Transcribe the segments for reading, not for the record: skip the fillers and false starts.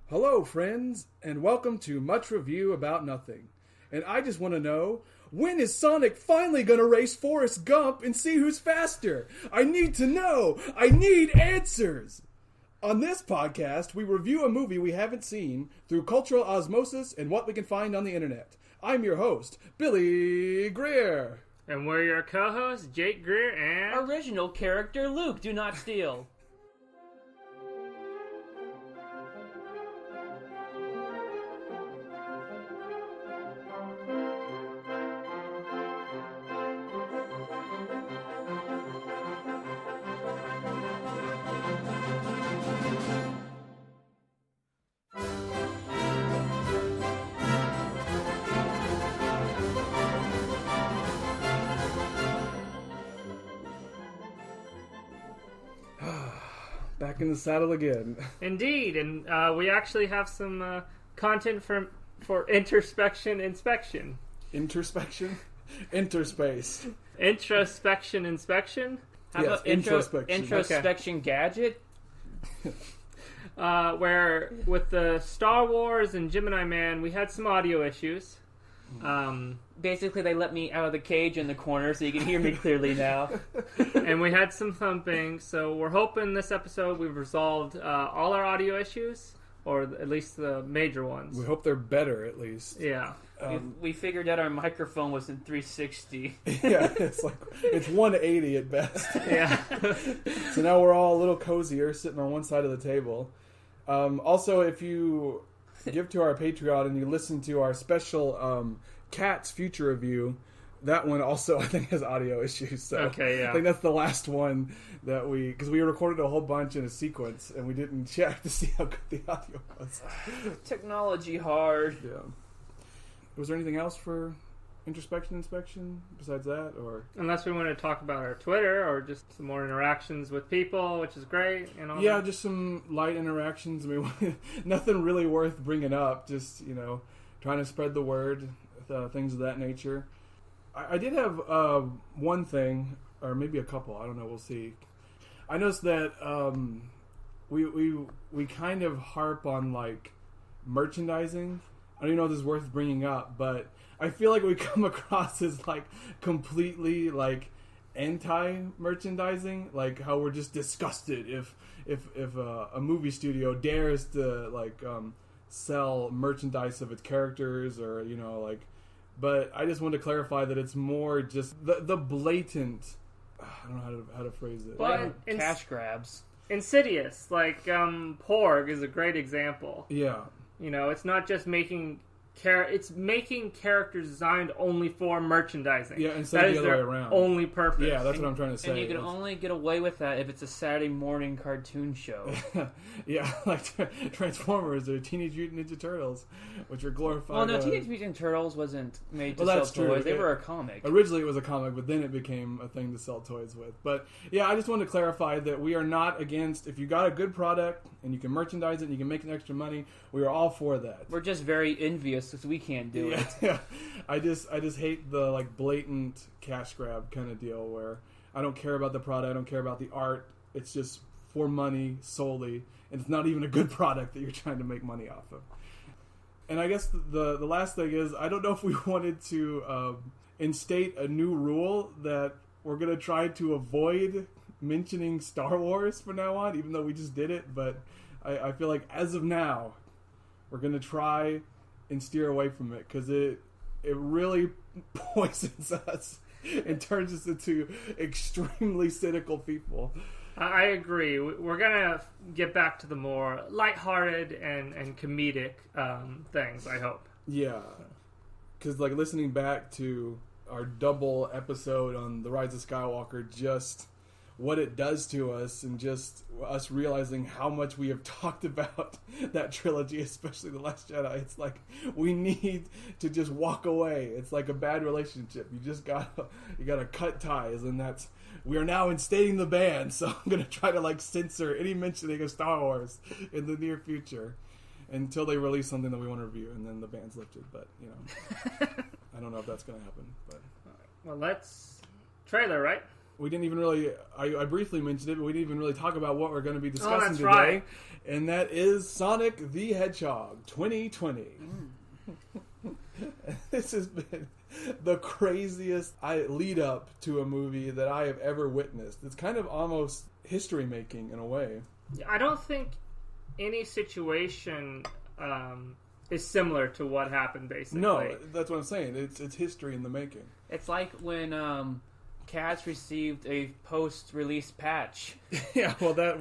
Hello, friends, and welcome to Much Review About Nothing. And I just want to know, when is Sonic finally going to race Forrest Gump and see who's faster? I need to know! I need answers! On this podcast, we review a movie we haven't seen through cultural osmosis and what we can find on the internet. I'm your host, Billy Greer. And we're your co-hosts, Jake Greer and... Original character Luke, do not steal. Back in the saddle again. Indeed, and we actually have some content for introspection inspection. Interspection? Interspace. Introspection inspection? How Yes, about introspection. introspection gadget? Where with the Star Wars and Gemini Man, we had some audio issues. Basically, they let me out of the cage in the corner so you can hear me clearly now. And we had some thumping, so we're hoping this episode we've resolved all our audio issues, or at least the major ones. We hope they're better, at least. Yeah. We figured out our microphone was in 360. Yeah, it's 180 at best. Yeah. So now we're all a little cozier, sitting on one side of the table. Also, if you give to our Patreon and you listen to our special Cats future review, that one also, I think, has audio issues. So Okay, yeah. I think that's the last one that because we recorded a whole bunch in a sequence and we didn't check to see how good the audio was. Technology hard. Yeah. Was there anything else for introspection inspection besides that, or Unless we want to talk about our Twitter or just some more interactions with people, which is great. And all yeah, that. just some light interactions. I mean, nothing really worth bringing up. Just trying to spread the word, things of that nature. I did have one thing, or maybe a couple. I don't know. We'll see. I noticed that we kind of harp on like merchandising. I don't even know if this is worth bringing up, but I feel like we come across as like completely like anti-merchandising, like how we're just disgusted if a movie studio dares to like sell merchandise of its characters, or But I just want to clarify that it's more just the blatant. I don't know how to phrase it. Well, Cash grabs. Insidious, like Porg, is a great example. Yeah. It's not just making it's making characters designed only for merchandising. Yeah, instead of the other way around. Only purpose. Yeah, that's what I'm trying to say. And you can only get away with that if it's a Saturday morning cartoon show. Yeah, like Transformers or Teenage Mutant Ninja Turtles, which are glorified. Well, no, Teenage Mutant Turtles wasn't made to sell that's true. toys. They were a comic. Originally, it was a comic, but then it became a thing to sell toys with. But yeah, I just wanted to clarify that we are not against, if you got a good product and you can merchandise it and you can make an extra money, we are all for that. We're just very envious because we can't do it. Yeah. I just hate the like blatant cash grab kind of deal where I don't care about the product, I don't care about the art. It's just for money solely, and it's not even a good product that you're trying to make money off of. And I guess the last thing is, I don't know if we wanted to instate a new rule that we're going to try to avoid mentioning Star Wars from now on, even though we just did it. But I feel like as of now, we're going to try and steer away from it, because it really poisons us and turns us into extremely cynical people. I agree. We're going to get back to the more lighthearted and comedic things, I hope. Yeah. Because, like, listening back to our double episode on The Rise of Skywalker, just what it does to us, and just us realizing how much we have talked about that trilogy, especially The Last Jedi. It's like we need to just walk away. It's like a bad relationship. You just gotta cut ties, and we are now instating the ban. So I'm gonna try to like censor any mentioning of Star Wars in the near future until they release something that we want to review, and then the ban's lifted. But I don't know if that's gonna happen. But well, let's trailer, right? we didn't even really, I briefly mentioned it, but we didn't even really talk about what we're going to be discussing that's today. right. And that is Sonic the Hedgehog 2020. This has been the craziest lead up to a movie that I have ever witnessed. It's kind of almost history making in a way. I don't think any situation is similar to what happened, basically. No, that's what I'm saying. It's history in the making. It's like when Cats received a post-release patch. Yeah, well, that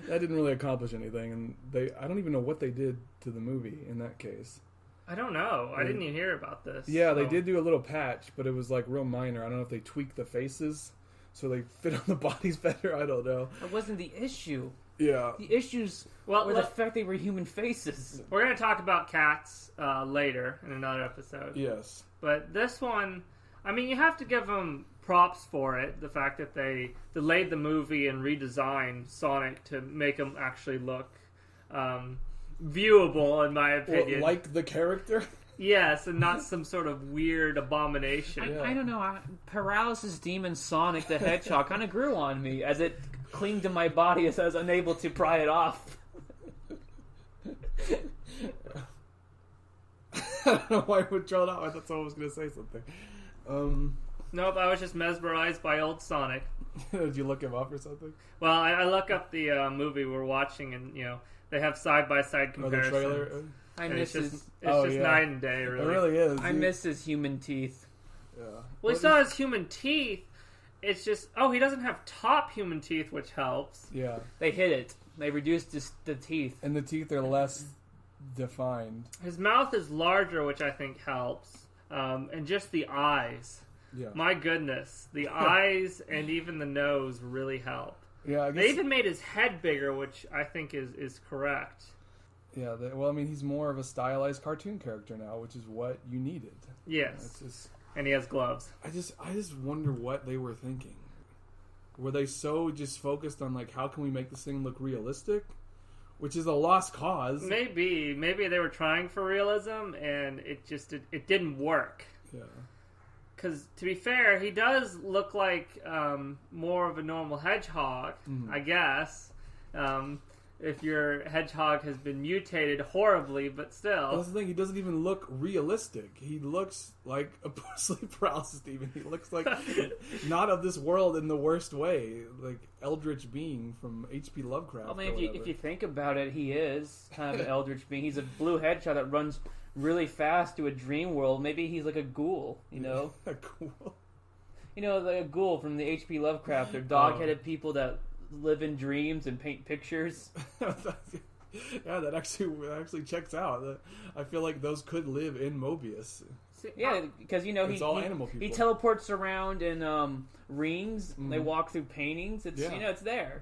didn't really accomplish anything, and I don't even know what they did to the movie in that case. I don't know. I didn't even hear about this. Yeah, they did do a little patch, but it was like real minor. I don't know if they tweaked the faces so they fit on the bodies better. I don't know. That wasn't the issue. Yeah. The issues were the fact they were human faces. We're going to talk about Cats later in another episode. Yes. But this one, I mean, you have to give them props for it. The fact that they delayed the movie and redesigned Sonic to make him actually look viewable, in my opinion. Well, like the character? Yes, and not some sort of weird abomination. I don't know. Paralysis Demon Sonic the Hedgehog kind of grew on me as it clinged to my body as I was unable to pry it off. I don't know why I would draw it out. I thought someone was going to say something. Nope, I was just mesmerized by old Sonic. Did you look him up or something? Well, I look up the movie we're watching, and they have side-by-side comparisons. Oh, the trailer? I miss his... It's just night and day, really. It really is. I miss his human teeth. Yeah. Well, he still has human teeth. It's just... Oh, he doesn't have top human teeth, which helps. Yeah. They hid it. They reduced the teeth. And the teeth are less defined. His mouth is larger, which I think helps. And just the eyes. Yeah. My goodness. The eyes and even the nose really help. Yeah, I guess... They even made his head bigger, which I think is correct. Yeah, well, I mean, he's more of a stylized cartoon character now, which is what you needed. Yes. And he has gloves. I just wonder what they were thinking. Were they so just focused on, like, how can we make this thing look realistic? Which is a lost cause. Maybe they were trying for realism, and it didn't work. Yeah. Because, to be fair, he does look like more of a normal hedgehog, I guess. If your hedgehog has been mutated horribly, but still. That's the thing, he doesn't even look realistic. He looks like a sleep paralysis demon. He looks like not of this world in the worst way. Like eldritch being from H.P. Lovecraft. Well, I mean, if you think about it, he is kind of an eldritch being. He's a blue hedgehog that runs really fast to a dream world. Maybe he's like a ghoul, you know? A ghoul? You know, like a ghoul from the H.P. Lovecraft. They're dog-headed people that live in dreams and paint pictures. Yeah, that actually checks out. I feel like those could live in Mobius. Yeah, because it's all animal people. He teleports around in rings. Mm-hmm. They walk through paintings. It's it's there.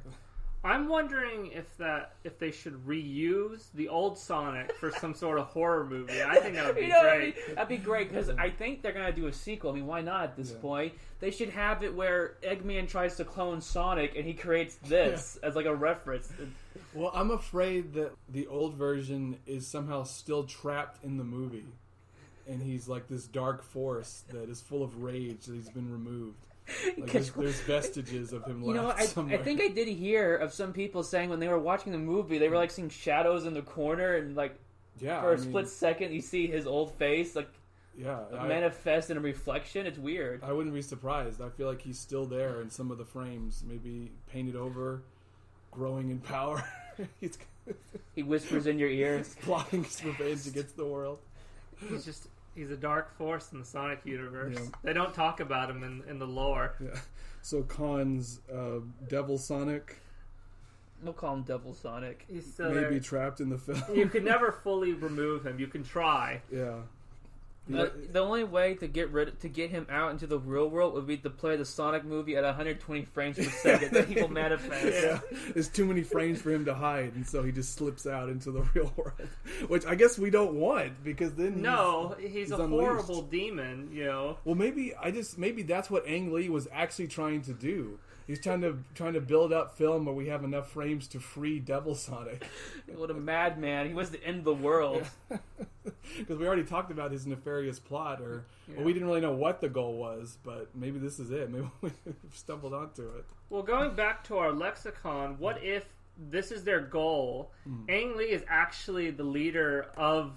I'm wondering if they should reuse the old Sonic for some sort of horror movie. I think that would be great. That'd be great because I think they're gonna do a sequel. I mean, why not at this point? They should have it where Eggman tries to clone Sonic and he creates this as like a reference. Well, I'm afraid that the old version is somehow still trapped in the movie, and he's like this dark force that is full of rage that he's been removed. Like there's vestiges of him left somewhere. I think I did hear of some people saying when they were watching the movie, they were like seeing shadows in the corner, and like for a split second you see his old face manifest in a reflection. It's weird. I wouldn't be surprised. I feel like he's still there in some of the frames, maybe painted over, growing in power. He whispers in your ear, plotting his revenge against the world. He's a dark force in the Sonic universe. Yeah. They don't talk about him in the lore. Yeah. So Khan's Devil Sonic. We'll call him Devil Sonic. He's still maybe trapped in the film. You can never fully remove him. You can try. Yeah. The only way to get him out into the real world would be to play the Sonic movie at 120 frames per second. Then he will manifest. Yeah, there's too many frames for him to hide, and so he just slips out into the real world, which I guess we don't want because then he's a unleashed. Horrible demon. You know. Well, maybe that's what Ang Lee was actually trying to do. He's trying to build up film where we have enough frames to free Devil Sonic. What a madman! He wants to end the world. Because we already talked about his nefarious plot, well, we didn't really know what the goal was, but maybe this is it. Maybe we stumbled onto it. Well, going back to our lexicon, what if this is their goal? Ang Lee is actually the leader of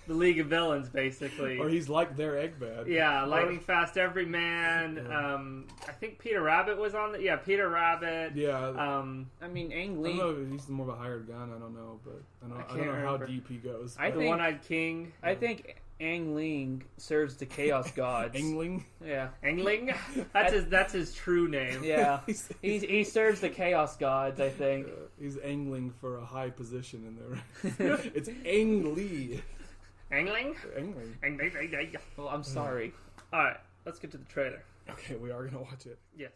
the League of Villains, basically. Or he's like their Eggman. Yeah, Lightning Fast Everyman. Yeah. I think Peter Rabbit was on the... Yeah, Peter Rabbit. Yeah. I mean, Ang Lee... I don't know, he's more of a hired gun, I don't know, but I don't know how deep he goes. The One-Eyed King. I think Ang Ling serves the Chaos Gods. Ang Ling? Yeah. Ang Ling? That's his true name. Yeah. he serves the Chaos Gods, I think. He's angling for a high position in there. It's Ang Lee. Angling? Angling. Well, I'm sorry. Alright, let's get to the trailer. Okay, we are going to watch it. Yes.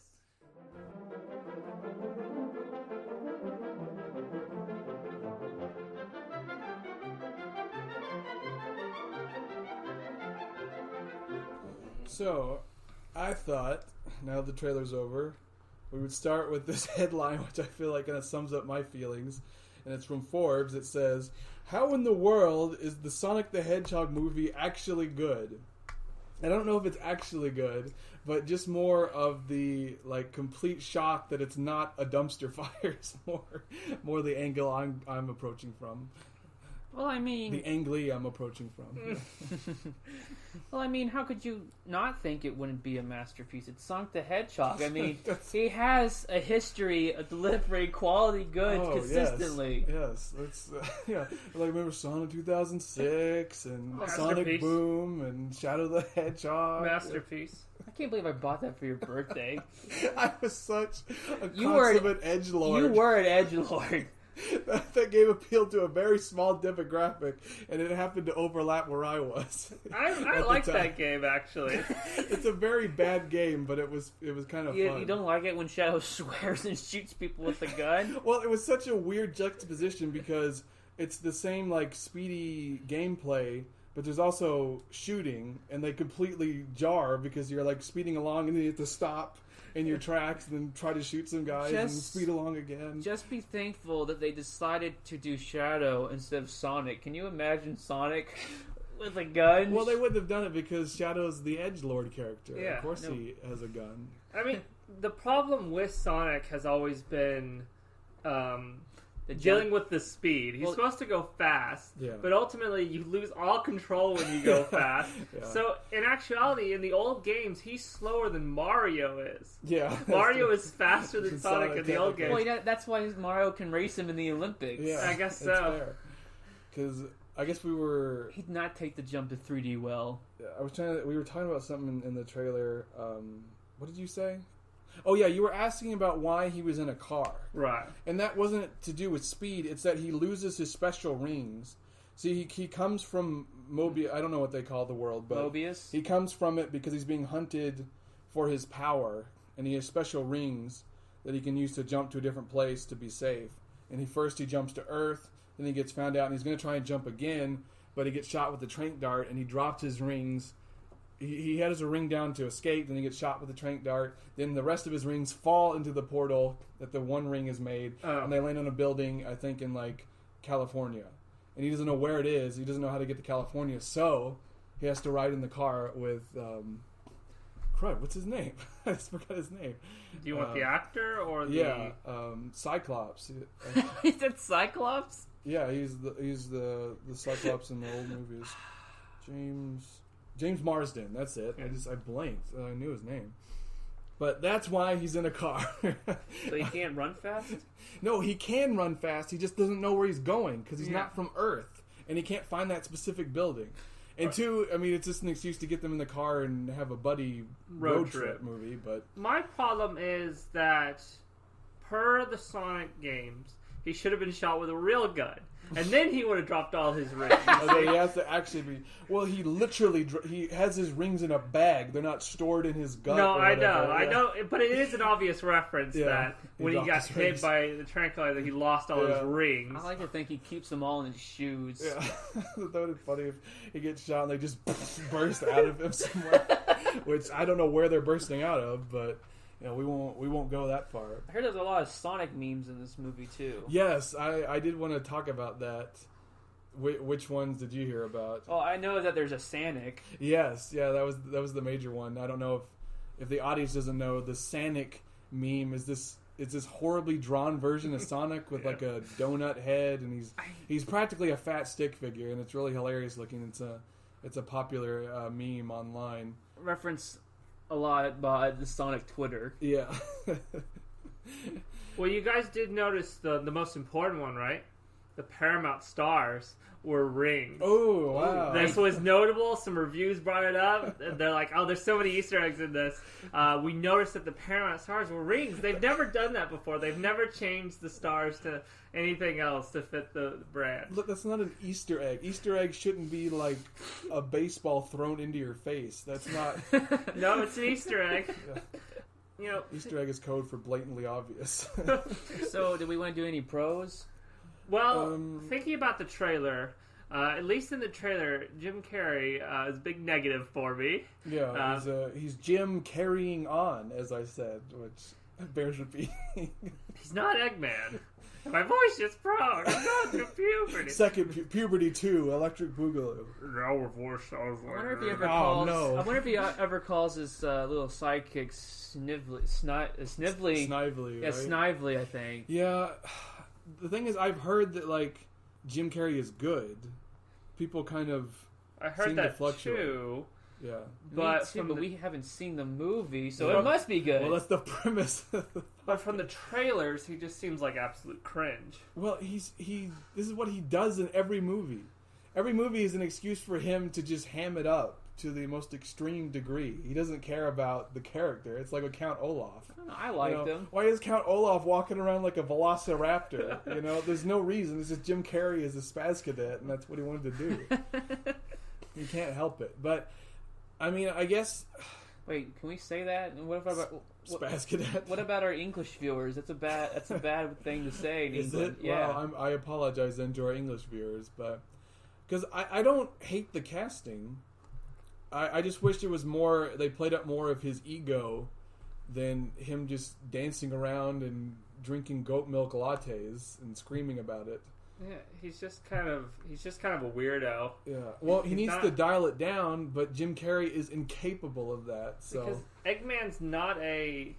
So, I thought, now the trailer's over, we would start with this headline, which I feel like kind of sums up my feelings. And it's from Forbes. It says, "How in the world is the Sonic the Hedgehog movie actually good?" I don't know if it's actually good, but just more of the complete shock that it's not a dumpster fire is more the angle I'm approaching from. Well, I mean... The Ang Lee I'm approaching from. Well, I mean, how could you not think it wouldn't be a masterpiece? It's Sonic the Hedgehog. I mean, he has a history of delivering quality goods consistently. Yes. It's, yeah. Remember Sonic 2006 and Sonic Boom and Shadow the Hedgehog. Masterpiece. I can't believe I bought that for your birthday. I was such a consummate edgelord. You were an edgelord. That game appealed to a very small demographic, and it happened to overlap where I was. I like that game, actually. It's a very bad game, but it was kind of fun. You don't like it when Shadow swears and shoots people with a gun? Well, it was such a weird juxtaposition because it's the same speedy gameplay, but there's also shooting, and they completely jar because you're speeding along and then you have to stop in your tracks and then try to shoot some guys and speed along again. Just be thankful that they decided to do Shadow instead of Sonic. Can you imagine Sonic with a gun? Well, they wouldn't have done it because Shadow's the edgelord character. Yeah, of course he has a gun. I mean, the problem with Sonic has always been dealing with the speed. He's supposed to go fast, but ultimately you lose all control when you go fast. So in actuality, in the old games, he's slower than Mario is. Yeah, Mario is faster than Sonic in the old games. Well, that's why Mario can race him in the Olympics. Yeah, I guess so. Because I guess he'd not take the jump to 3D well. We were talking about something in the trailer. What did you say? Oh, yeah, you were asking about why he was in a car. Right. And that wasn't to do with speed. It's that he loses his special rings. See, he comes from Mobius. I don't know what they call the world, but Mobius? He comes from it because he's being hunted for his power. And he has special rings that he can use to jump to a different place to be safe. And he jumps to Earth, then he gets found out, and he's going to try and jump again, but he gets shot with a tranq dart, and he dropped his rings. He has a ring down to escape, then he gets shot with a tranq dart. Then the rest of his rings fall into the portal that the one ring is made, and they land on a building, I think, in California. And he doesn't know where it is. He doesn't know how to get to California, so he has to ride in the car with crud. What's his name? I just forgot his name. Do you want the actor or the? Yeah, Cyclops. Is that Cyclops? Yeah, he's the Cyclops in the old movies. James Marsden, that's it. Yeah. I blanked. I knew his name. But that's why he's in a car. So he can't run fast? No, he can run fast. He just doesn't know where he's going because he's not from Earth. And he can't find that specific building. And two, I mean, it's just an excuse to get them in the car and have a buddy road trip movie. But my problem is that per the Sonic games, he should have been shot with a real gun. And then he would have dropped all his rings. So he has to actually be... Well, he literally... He has his rings in a bag. They're not stored in his gut. No, I know. But it is an obviess reference that when he got hit rings by the tranquilizer, he lost all his rings. I like to think he keeps them all in his shoes. Yeah. That would be funny if he gets shot and they just burst out of him somewhere. Which I don't know where they're bursting out of, but... we won't go that far. I heard there's a lot of Sonic memes in this movie too. Yes, I did want to talk about that. Which ones did you hear about? Oh, I know that there's a Sonic. Yes, yeah, that was the major one. I don't know if the audience doesn't know, the Sonic meme is this horribly drawn version of Sonic with like a donut head, and he's practically a fat stick figure, and it's really hilarious looking. It's a popular meme online. Reference a lot by the Sonic Twitter. Yeah. Well, you guys did notice the most important one, right? The Paramount stars were rings. Oh, wow. This was notable. Some reviews brought it up. They're like, oh, there's so many Easter eggs in this. We noticed that the Paramount stars were rings. They've never done that before. They've never changed the stars to anything else to fit the brand. Look, that's not an Easter egg. Easter egg shouldn't be like a baseball thrown into your face. That's not... No, it's an Easter egg. Yeah. You know, Easter egg is code for blatantly obvious. So, do we want to do any pros? Well, thinking about the trailer, at least in the trailer, Jim Carrey is a big negative for me. Yeah, he's Jim carrying on, as I said, which bears repeating. He's not Eggman. My voice just broke. I'm going through puberty. Second puberty 2, Electric Boogaloo. Now her voice sounds like... I wonder if he ever calls. No. I wonder if he ever calls his little sidekick Snively. Snively. Yeah, right? Snively, I think. Yeah. The thing is, I've heard that like Jim Carrey is good. People kind of I heard seem that to fluctuate. Too. Yeah, but we haven't seen the movie, so it must be good. Well, that's the premise. But from the trailers, he just seems like absolute cringe. Well, this is what he does in every movie. Every movie is an excuse for him to just ham it up to the most extreme degree. He doesn't care about the character. It's like with Count Olaf. I liked him. Why is Count Olaf walking around like a velociraptor? There's no reason. It's just Jim Carrey is a spaz cadet, and that's what he wanted to do. You can't help it. But, I mean, I guess... Wait, can we say that? What about spaz cadet? What about our English viewers? That's a bad thing to say in England. It? Yeah. Well, I apologize then to our English viewers, but... Because I don't hate the casting. I just wished it was more... They played up more of his ego than him just dancing around and drinking goat milk lattes and screaming about it. Yeah, he's just kind of a weirdo. Yeah, well, he needs to dial it down, but Jim Carrey is incapable of that. So because Eggman's not a,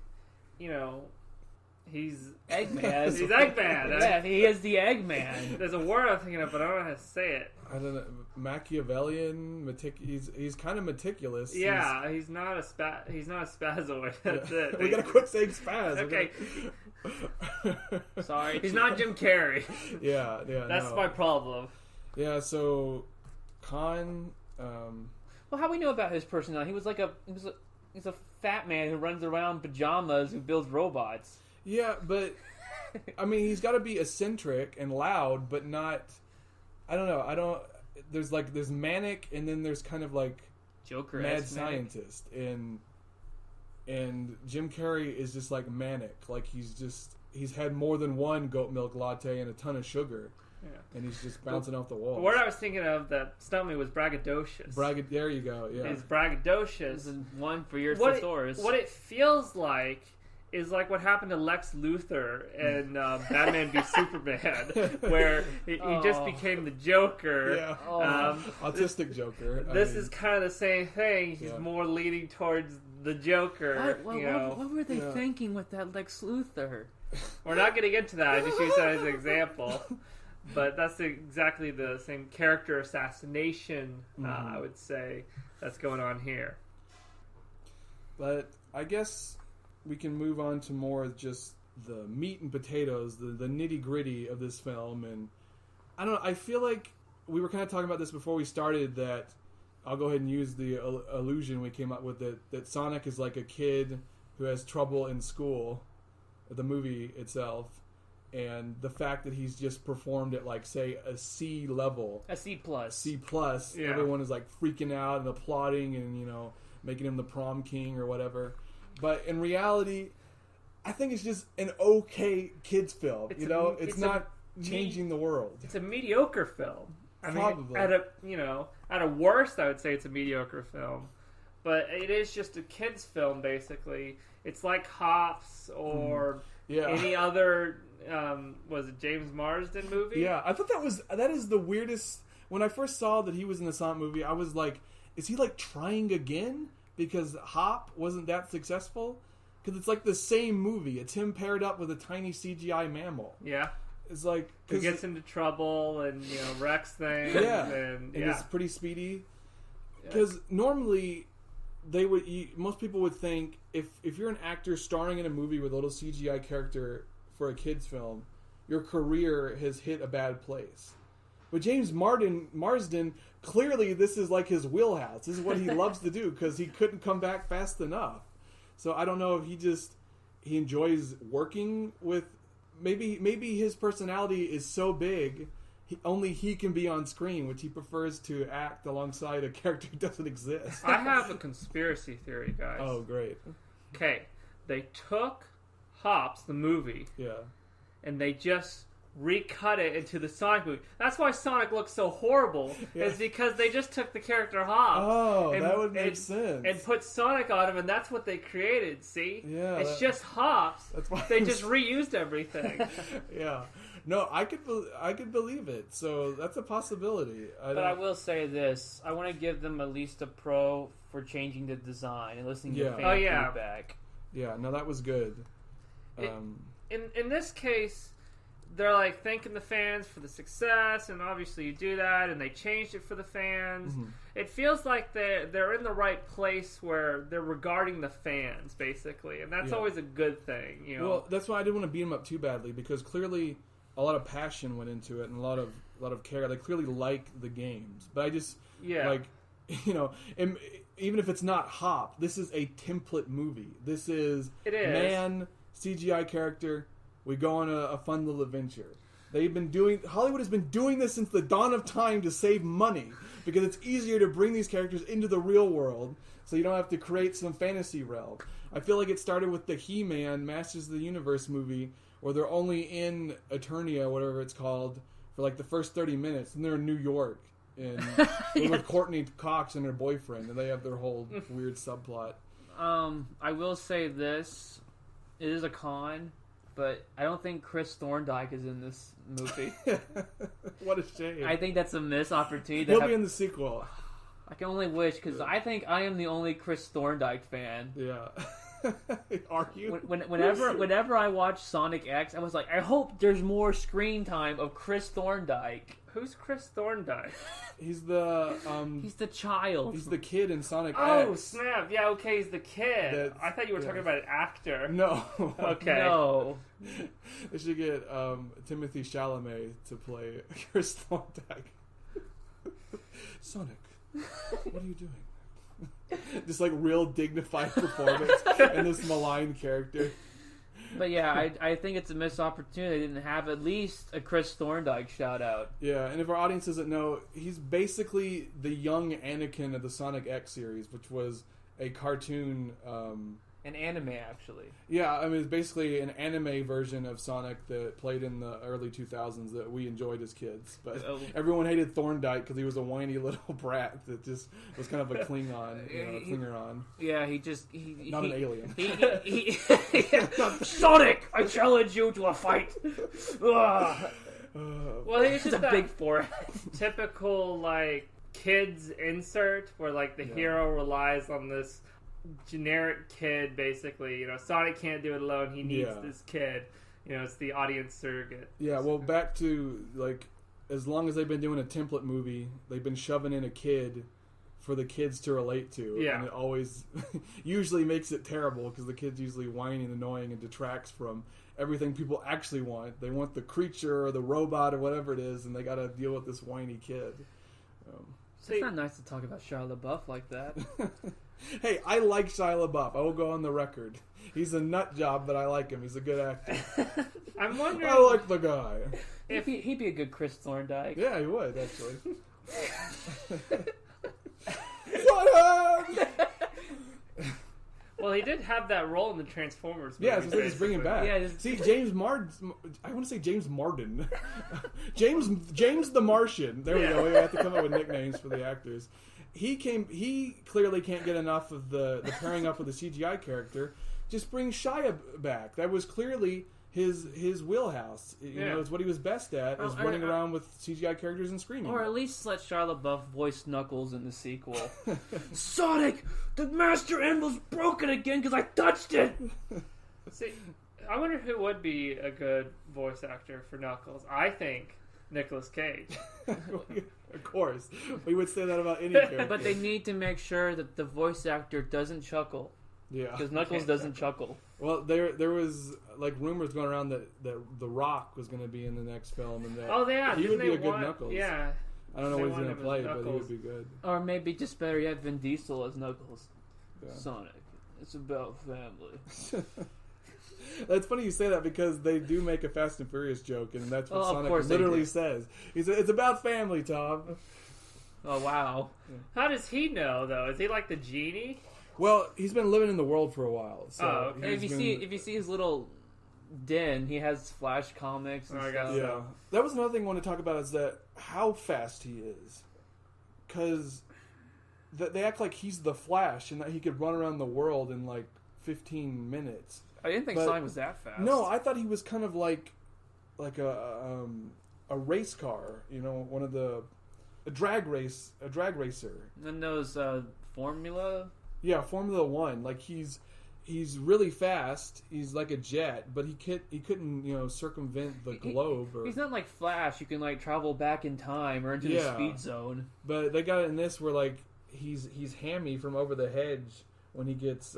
he's Eggman. He's Eggman. Yeah, he is the Eggman. There's a word I'm thinking of, but I don't know how to say it. I don't know. Machiavellian. He's kind of meticulous. Yeah, he's not a spazoid. That's it. We gotta quit saying spaz. Okay. Sorry. He's not Jim Carrey. Yeah. That's my problem. Yeah. So, Khan. Well, how we know about his personality? He's a fat man who runs around in pajamas who builds robots. Yeah, but I mean, he's got to be eccentric and loud, but not. I don't know. There's manic, and then there's kind of like Joker mad scientist, and Jim Carrey is just like manic. Like he's had more than one goat milk latte and a ton of sugar. Yeah. And he's just bouncing off the walls. The word I was thinking of that stumped me was braggadocious. There you go. Yeah. He's braggadocious. This is one for your thesaurus. What it feels like is like what happened to Lex Luthor in Batman v Superman, where he just became the Joker. Yeah. Autistic Joker. This is kind of the same thing. He's more leaning towards the Joker. What were they thinking with that Lex Luthor? We're not getting into that. I just use that as an example. But that's exactly the same character assassination, I would say, that's going on here. But I guess we can move on to more just the meat and potatoes, the nitty-gritty of this film. And I don't know, I feel like we were kind of talking about this before we started, that I'll go ahead and use the illusion we came up with, that Sonic is like a kid who has trouble in school, the movie itself. And the fact that he's just performed at, like, say, a C level. A C+. C+. Yeah. Everyone is, like, freaking out and applauding and, making him the prom king or whatever. But in reality, I think it's just an okay kids film. It's not changing the world. It's a mediocre film. Probably. At a worst, I would say it's a mediocre film. but it is just a kids film basically. It's like Hops or any other was it James Marsden movie? Yeah, I thought that is the weirdest. When I first saw that he was in the Sonic movie, I was like, is he like trying again because Hop wasn't that successful? Because it's like the same movie. It's him paired up with a tiny CGI mammal. Yeah. It's like he gets into trouble and wrecks things. Yeah, and it's pretty speedy. Because normally most people would think if you're an actor starring in a movie with a little CGI character for a kids film, your career has hit a bad place. But James Marsden, clearly this is like his wheelhouse. This is what he loves to do because he couldn't come back fast enough. So I don't know if he enjoys working with. Maybe his personality is so big, only he can be on screen, which he prefers to act alongside a character who doesn't exist. I have a conspiracy theory, guys. Oh, great. Okay, they took Hops, the movie, and they just recut it into the Sonic movie. That's why Sonic looks so horrible. Is because they just took the character Hops. Oh, that would make sense. And put Sonic on him, and that's what they created. See, it's just Hops. That's why they just reused everything. Yeah, no, I could believe it. So that's a possibility. But I will say this: I want to give them at least a pro for changing the design and listening to fan feedback. Yeah, no, that was good. In this case, they're like thanking the fans for the success, and obviously you do that, and they changed it for the fans. Mm-hmm. It feels like they're in the right place where they're regarding the fans, basically, and that's always a good thing. Well, that's why I didn't want to beat them up too badly, because clearly a lot of passion went into it and a lot of care. They clearly like the games, but I just like even if it's not Hop, this is a template movie. This is man CGI character. We go on a fun little adventure. Hollywood has been doing this since the dawn of time to save money, because it's easier to bring these characters into the real world so you don't have to create some fantasy realm. I feel like it started with the He-Man Masters of the Universe movie, where they're only in Eternia, whatever it's called, for like the first 30 minutes, and they're in New York and with Courtney Cox and her boyfriend, and they have their whole weird subplot. I will say this: it is a con. But I don't think Chris Thorndike is in this movie. What a shame. I think that's a missed opportunity. He'll be in the sequel. I can only wish, because I think I am the only Chris Thorndike fan. Yeah. Are you? Whenever I watch Sonic X, I was like, I hope there's more screen time of Chris Thorndike. Who's Chris Thorndike? He's the he's the child. He's the kid in Sonic X. Oh, snap. Yeah, okay, he's the kid. I thought you were talking about an actor. No. Okay. No. They should get Timothée Chalamet to play Chris Thorndike. Sonic, what are you doing? Just like real dignified performance and this maligned character. But yeah, I think it's a missed opportunity. They didn't have at least a Chris Thorndike shout out. Yeah, and if our audience doesn't know, he's basically the young Anakin of the Sonic X series, which was a cartoon. An anime, actually. Yeah, I mean, it's basically an anime version of Sonic that played in the early 2000s that we enjoyed as kids. But everyone hated Thorndike because he was a whiny little brat that just was kind of a Klingon, Klingon. Yeah, not an alien. Sonic, I challenge you to a fight. Well, he's just a big forehead. Typical, like, kids insert where, like, the hero relies on this generic kid, basically. Sonic can't do it alone. He needs this kid. It's the audience surrogate. Yeah, well, back to, like, as long as they've been doing a template movie, they've been shoving in a kid for the kids to relate to. Yeah. And it always usually makes it terrible because the kid's usually whiny and annoying and detracts from everything people actually want. They want the creature or the robot or whatever it is, and they got to deal with this whiny kid. It's not nice to talk about Shia LaBeouf like that. Hey, I like Shia LaBeouf. I will go on the record. He's a nut job, but I like him. He's a good actor. I'm wondering. I like the guy. He'd be a good Chris Thorndike. Yeah, he would, actually. What? Well, he did have that role in the Transformers movie. Yeah, so they just bring him back. Yeah, see, James Marden. I want to say James Marden. James the Martian. There we go. We have to come up with nicknames for the actors. He clearly can't get enough of the pairing up with the CGI character. Just bring Shia back. That was clearly his wheelhouse. You know, it's what he was best at, is running around with CGI characters and screaming. Or at least let Shia LaBeouf voice Knuckles in the sequel. Sonic, the Master Anvil's broken again because I touched it. See, I wonder who would be a good voice actor for Knuckles. I think Nicolas Cage. Of course, we would say that about any character. But they need to make sure that the voice actor doesn't chuckle. Yeah, because Knuckles doesn't chuckle. Well, there was like rumors going around that The Rock was going to be in the next film, and that he would be a good Knuckles. Yeah, I don't know what he's going to play, but he would be good. Or maybe just better yet, Vin Diesel as Knuckles. Yeah. Sonic, it's about family. That's funny you say that because they do make a Fast and Furious joke, and that's what Sonic literally says. It's about family, Tom. Oh wow! Yeah. How does he know though? Is he like the genie? Well, he's been living in the world for a while. So okay. If you see his little den, he has Flash comics and stuff. Yeah, that was another thing I want to talk about, is that how fast he is, because they act like he's the Flash and that he could run around the world in like 15 minutes. I didn't think Sonic was that fast. No, I thought he was kind of like a race car. You know, a drag racer. And those Formula. Yeah, Formula One. Like he's really fast. He's like a jet, but he couldn't circumvent the globe. He's not like Flash. You can like travel back in time or into the speed zone. But they got it in this where like he's hammy from over the hedge when he gets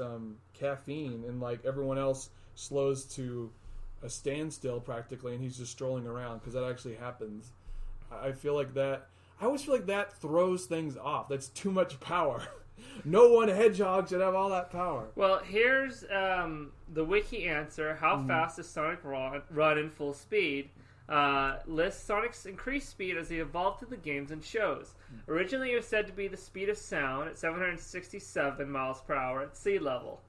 caffeine, and like everyone else slows to a standstill practically, and he's just strolling around because that actually happens. I feel like that. I always feel like that throws things off. That's too much power. No one hedgehog should have all that power. Well, here's the wiki answer. How fast does Sonic run in full speed? Lists Sonic's increased speed as he evolved through the games and shows. Originally, it was said to be the speed of sound at 767 miles per hour at sea level.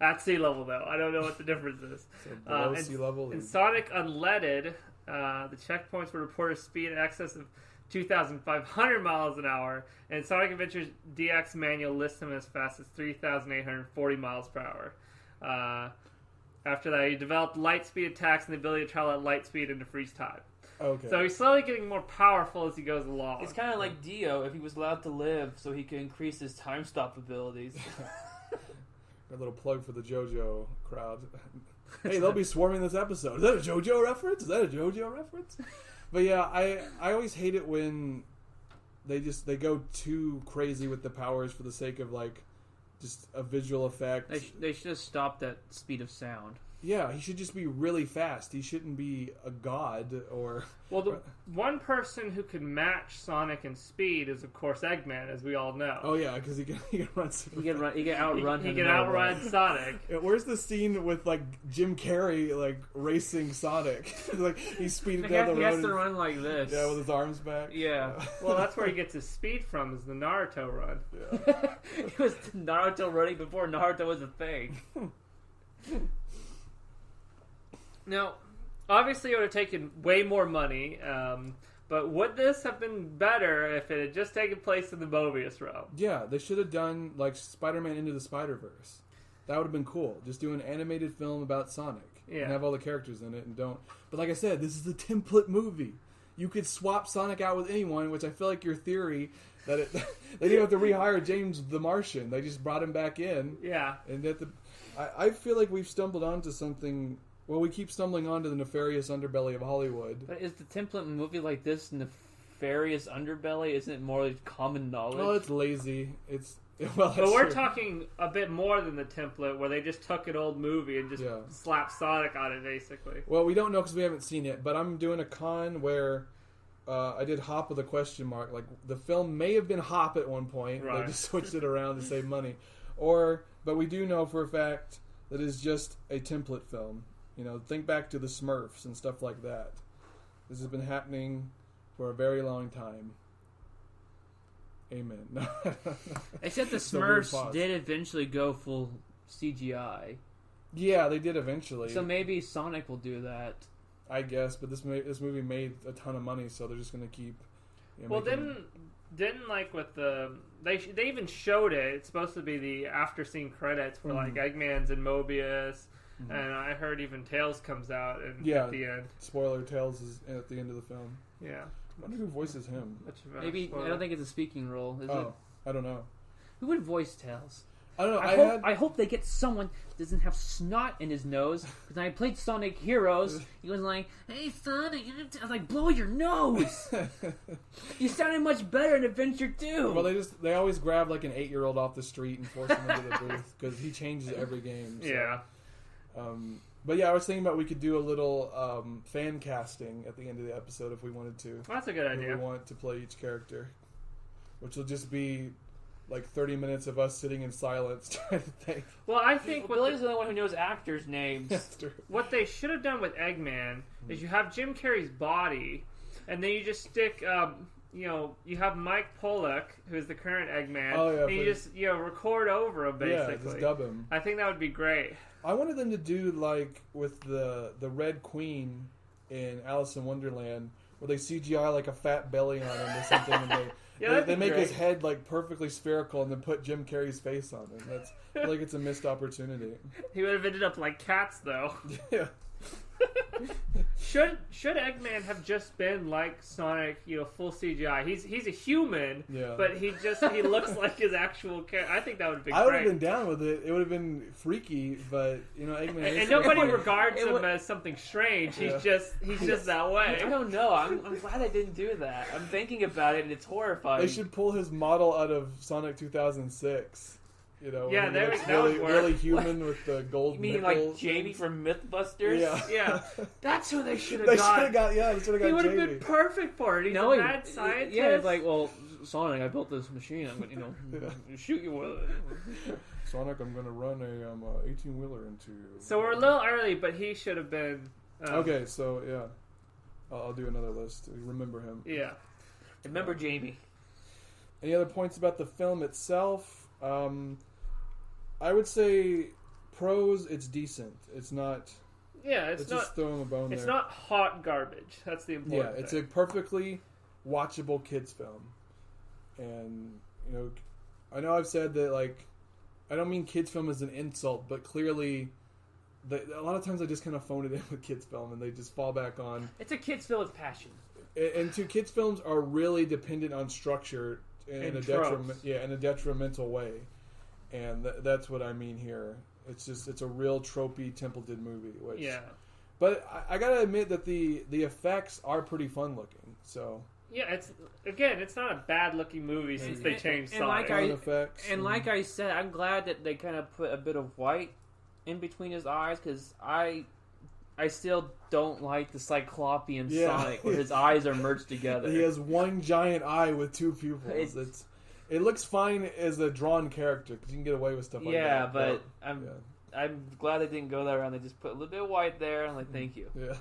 At sea level, though. I don't know what the difference is. So below sea level? In Sonic Unleaded, the checkpoints would report a speed in excess of 2,500 miles an hour, and Sonic Adventures DX manual lists him as fast as 3,840 miles per hour. After that, he developed light speed attacks and the ability to travel at light speed into freeze time. Okay. So he's slowly getting more powerful as he goes along. It's kind of like Dio if he was allowed to live, so he could increase his time stop abilities. A little plug for the JoJo crowd. Hey, they'll be swarming this episode. Is that a JoJo reference? But yeah, I always hate it when they go too crazy with the powers for the sake of like just a visual effect. They should have stopped at speed of sound. Yeah, he should just be really fast. He shouldn't be a god or... Well, the one person who can match Sonic in speed is, of course, Eggman, as we all know. Oh, yeah, because he can run super fast. He can outrun him. He can outrun Sonic. Where's the scene with, like, Jim Carrey, like, racing Sonic? Like, he's speeding down the road. He has to run like this. Yeah, with his arms back. Yeah. Well, that's where he gets his speed from, is the Naruto run. Yeah. It was Naruto running before Naruto was a thing. Now, obviously it would have taken way more money, but would this have been better if it had just taken place in the Mobius realm? Yeah, they should have done, like, Spider-Man Into the Spider-Verse. That would have been cool. Just do an animated film about Sonic. Yeah. And have all the characters in it and don't... But like I said, this is a template movie. You could swap Sonic out with anyone, which I feel like your theory... that they didn't have to rehire James the Martian. They just brought him back in. Yeah. And I feel like we've stumbled onto something... Well, we keep stumbling onto the nefarious underbelly of Hollywood. But is the template movie like this nefarious underbelly? Isn't it more like common knowledge? Well, it's lazy. But we're talking a bit more than the template, where they just took an old movie and just slapped Sonic on it, basically. Well, we don't know because we haven't seen it, but I'm doing a con where I did Hop with a question mark. Like, the film may have been Hop at one point. Right. They just switched it around to save money. But we do know for a fact that it's just a template film. You know, think back to the Smurfs and stuff like that. This has been happening for a very long time. Amen. Except the Smurfs did eventually go full CGI. Yeah, they did eventually. So maybe Sonic will do that. I guess, but this movie made a ton of money, so they're just going to keep... Well, didn't didn't like with the they even showed it. It's supposed to be the after scene credits for like Eggman's and Mobius, and I heard even Tails comes out at the end. Spoiler: Tails is at the end of the film. Yeah, I wonder who voices him. Maybe I don't think it's a speaking role. Is it? I don't know. Who would voice Tails? I don't know. I hope they get someone that doesn't have snot in his nose. Because I played Sonic Heroes. He was like, "Hey Sonic," I was like, "Blow your nose." You sounded much better in Adventure 2. Well, they always grab like an 8-year-old off the street and force him into the booth because he changes every game. So. Yeah. But yeah, I was thinking about we could do a little fan casting at the end of the episode if we wanted to. Well, that's a good idea. We want to play each character, which will just be like 30 minutes of us sitting in silence trying to think. Well, I think Billy's the only one who knows actors' names. That's true. What they should have done with Eggman is you have Jim Carrey's body, and then you just stick, you have Mike Pollock, who's the current Eggman, and you just record over him basically. Yeah, just dub him. I think that would be great. I wanted them to do like with the Red Queen in Alice in Wonderland, where they CGI like a fat belly on him or something, and they make his head like perfectly spherical, and then put Jim Carrey's face on him. I feel like it's a missed opportunity. He would have ended up like Cats, though. Yeah. Should Eggman have just been like Sonic, full CGI? He's a human, but he looks like his actual character. I think that would be great. I would have been down with it. It would have been freaky, but Eggman. And nobody regards him as something strange. He's just that way. I don't know. I'm glad I didn't do that. I'm thinking about it, and it's horrifying. They should pull his model out of Sonic 2006. Yeah, that would work. Really human with the gold. You mean nipples like Jamie from MythBusters? Yeah. That's who they should have got. They should have got Jamie. He would have been perfect for it. He's a mad scientist. Yeah, it's like, well, Sonic, I built this machine. I'm going to shoot you with it. Sonic, I'm going to run a 18-wheeler into you. So we're a little early, but he should have been. Okay, so I'll do another list. Remember him. Yeah. Remember Jamie. Any other points about the film itself? I would say pros, it's decent. It's not. Yeah, it's not. Just throwing a bone there. It's not hot garbage. That's the important thing. It's a perfectly watchable kids film, and I know I've said that like, I don't mean kids film as an insult, but clearly, a lot of times I just kind of phone it in with kids film, and they just fall back on. It's a kids film with passion. And kids films are really dependent on structure in a detrimental way. And that's what I mean here. It's a real tropey Templeton movie. But I gotta admit that the effects are pretty fun looking. So it's not a bad looking movie since they changed Sonic. Like I said, I'm glad that they kind of put a bit of white in between his eyes, because I still don't like the Cyclopean Sonic where his eyes are merged together. He has one giant eye with two pupils. It looks fine as a drawn character because you can get away with stuff like that. Yeah, but I'm glad they didn't go that round. They just put a little bit of white there, and I'm like, thank you. Yeah.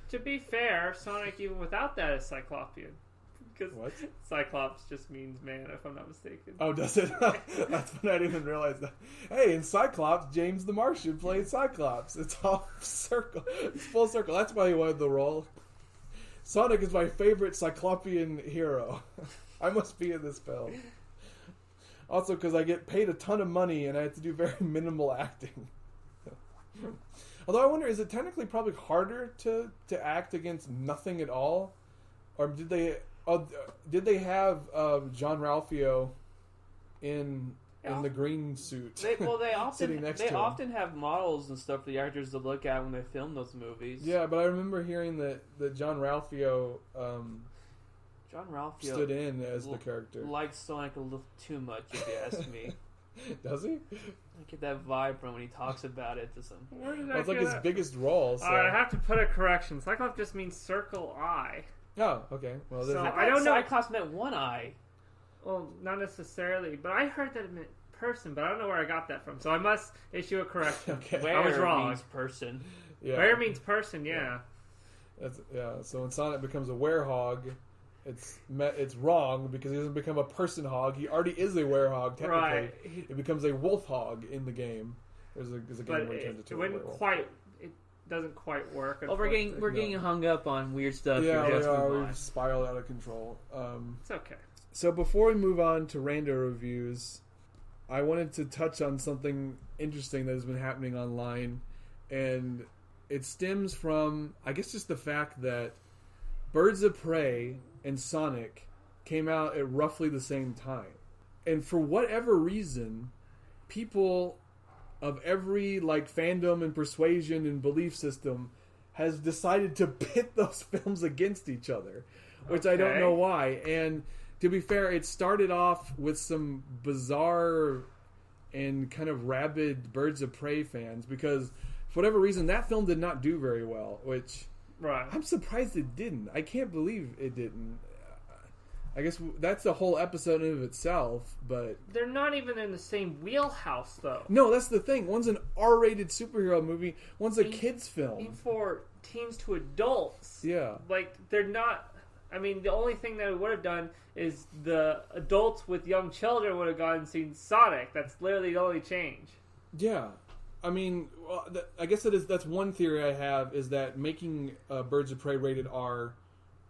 To be fair, Sonic, even without that, is Cyclopean. Because Cyclops just means man, if I'm not mistaken. Oh, does it? That's when I didn't even realize that. Hey, in Cyclops, James the Martian played Cyclops. It's all circle. It's full circle. That's why he wanted the role. Sonic is my favorite Cyclopean hero. I must be in this film. Also, because I get paid a ton of money and I have to do very minimal acting. Although I wonder, is it technically probably harder to act against nothing at all, or did they have John Ralphio in the green suit? They often have models and stuff for the actors to look at when they film those movies. Yeah, but I remember hearing that John Ralphio. John Ralphio stood in as the character. Likes Sonic a little too much, if you ask me. Does he? I get that vibe from when he talks about it to some. It's like his biggest role. So. I have to put a correction. Cyclops just means circle eye. Oh, okay. Well, I don't know. Cyclops meant one eye. Well, not necessarily, but I heard that it meant person, but I don't know where I got that from. So I must issue a correction. Okay. I was wrong. Means person. Yeah. Where means person. Yeah. So when Sonic becomes a werehog, it's wrong because he doesn't become a person hog. He already is a werehog technically. Right. It becomes a wolf hog in the game. There's a game where it turns into a werewolf. It doesn't quite work. Oh, we're getting hung up on weird stuff. Yeah, we've spiraled out of control. It's okay. So before we move on to rando reviews, I wanted to touch on something interesting that has been happening online, and it stems from, I guess, just the fact that Birds of Prey and Sonic came out at roughly the same time. And for whatever reason, people of every fandom and persuasion and belief system has decided to pit those films against each other, which I don't know why. And to be fair, it started off with some bizarre and kind of rabid Birds of Prey fans because for whatever reason that film did not do very well, which I'm surprised it didn't. I can't believe it didn't. I guess that's a whole episode in of itself, but... They're not even in the same wheelhouse, though. No, that's the thing. One's an R-rated superhero movie, one's a kid's film. Aimed for teens to adults. Yeah. They're not... I mean, the only thing that it would have done is the adults with young children would have gone and seen Sonic. That's literally the only change. Yeah. I mean, well, I guess that's one theory I have, is that making Birds of Prey rated R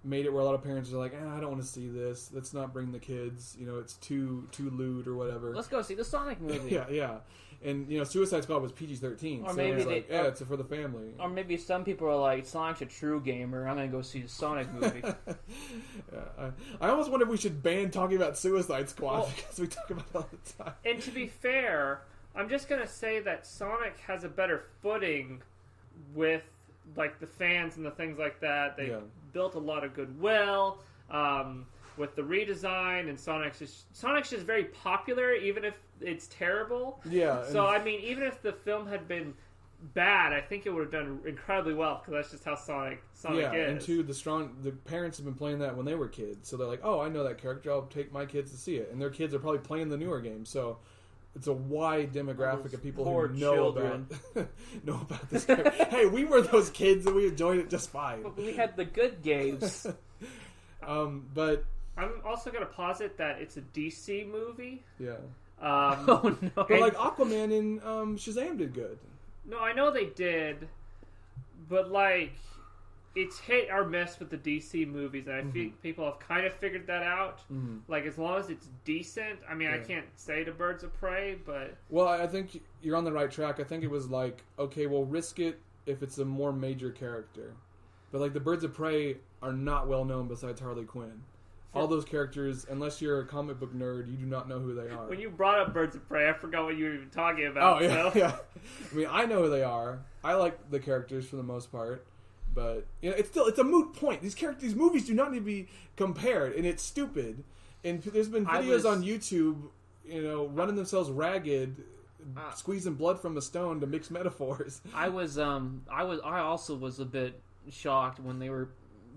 made it where a lot of parents are like, I don't want to see this. Let's not bring the kids. It's too lewd or whatever. Let's go see the Sonic movie. Yeah. And, Suicide Squad was PG-13. Or so maybe it's it's for the family. Or maybe some people are like, Sonic's a true gamer. I'm going to go see the Sonic movie. I almost wonder if we should ban talking about Suicide Squad because we talk about it all the time. And to be fair, I'm just going to say that Sonic has a better footing with the fans and the things like that. They built a lot of goodwill with the redesign, and Sonic's just very popular, even if it's terrible. Yeah. So I mean, even if the film had been bad, I think it would have done incredibly well because that's just how Sonic is. And two, the parents have been playing that when they were kids, so they're like, I know that character. I'll take my kids to see it, and their kids are probably playing the newer game, so. It's a wide demographic of people who know about this character. Hey, we were those kids and we enjoyed it just fine. But we had the good games. But I'm also going to posit that it's a DC movie. Yeah. Oh no! But Aquaman and Shazam did good. No, I know they did, but it's hit or miss with the DC movies, and I think people have kind of figured that out. Mm-hmm. As long as it's decent, I mean, I can't say to Birds of Prey, but... Well, I think you're on the right track. I think it was okay, we'll risk it if it's a more major character. But, the Birds of Prey are not well known besides Harley Quinn. All those characters, unless you're a comic book nerd, you do not know who they are. When you brought up Birds of Prey, I forgot what you were even talking about. Oh, yeah, yeah. I mean, I know who they are. I like the characters for the most part. But it's a moot point. These movies do not need to be compared, and it's stupid. And there's been videos on YouTube, running themselves ragged, squeezing blood from a stone to mix metaphors. I also was a bit shocked when they were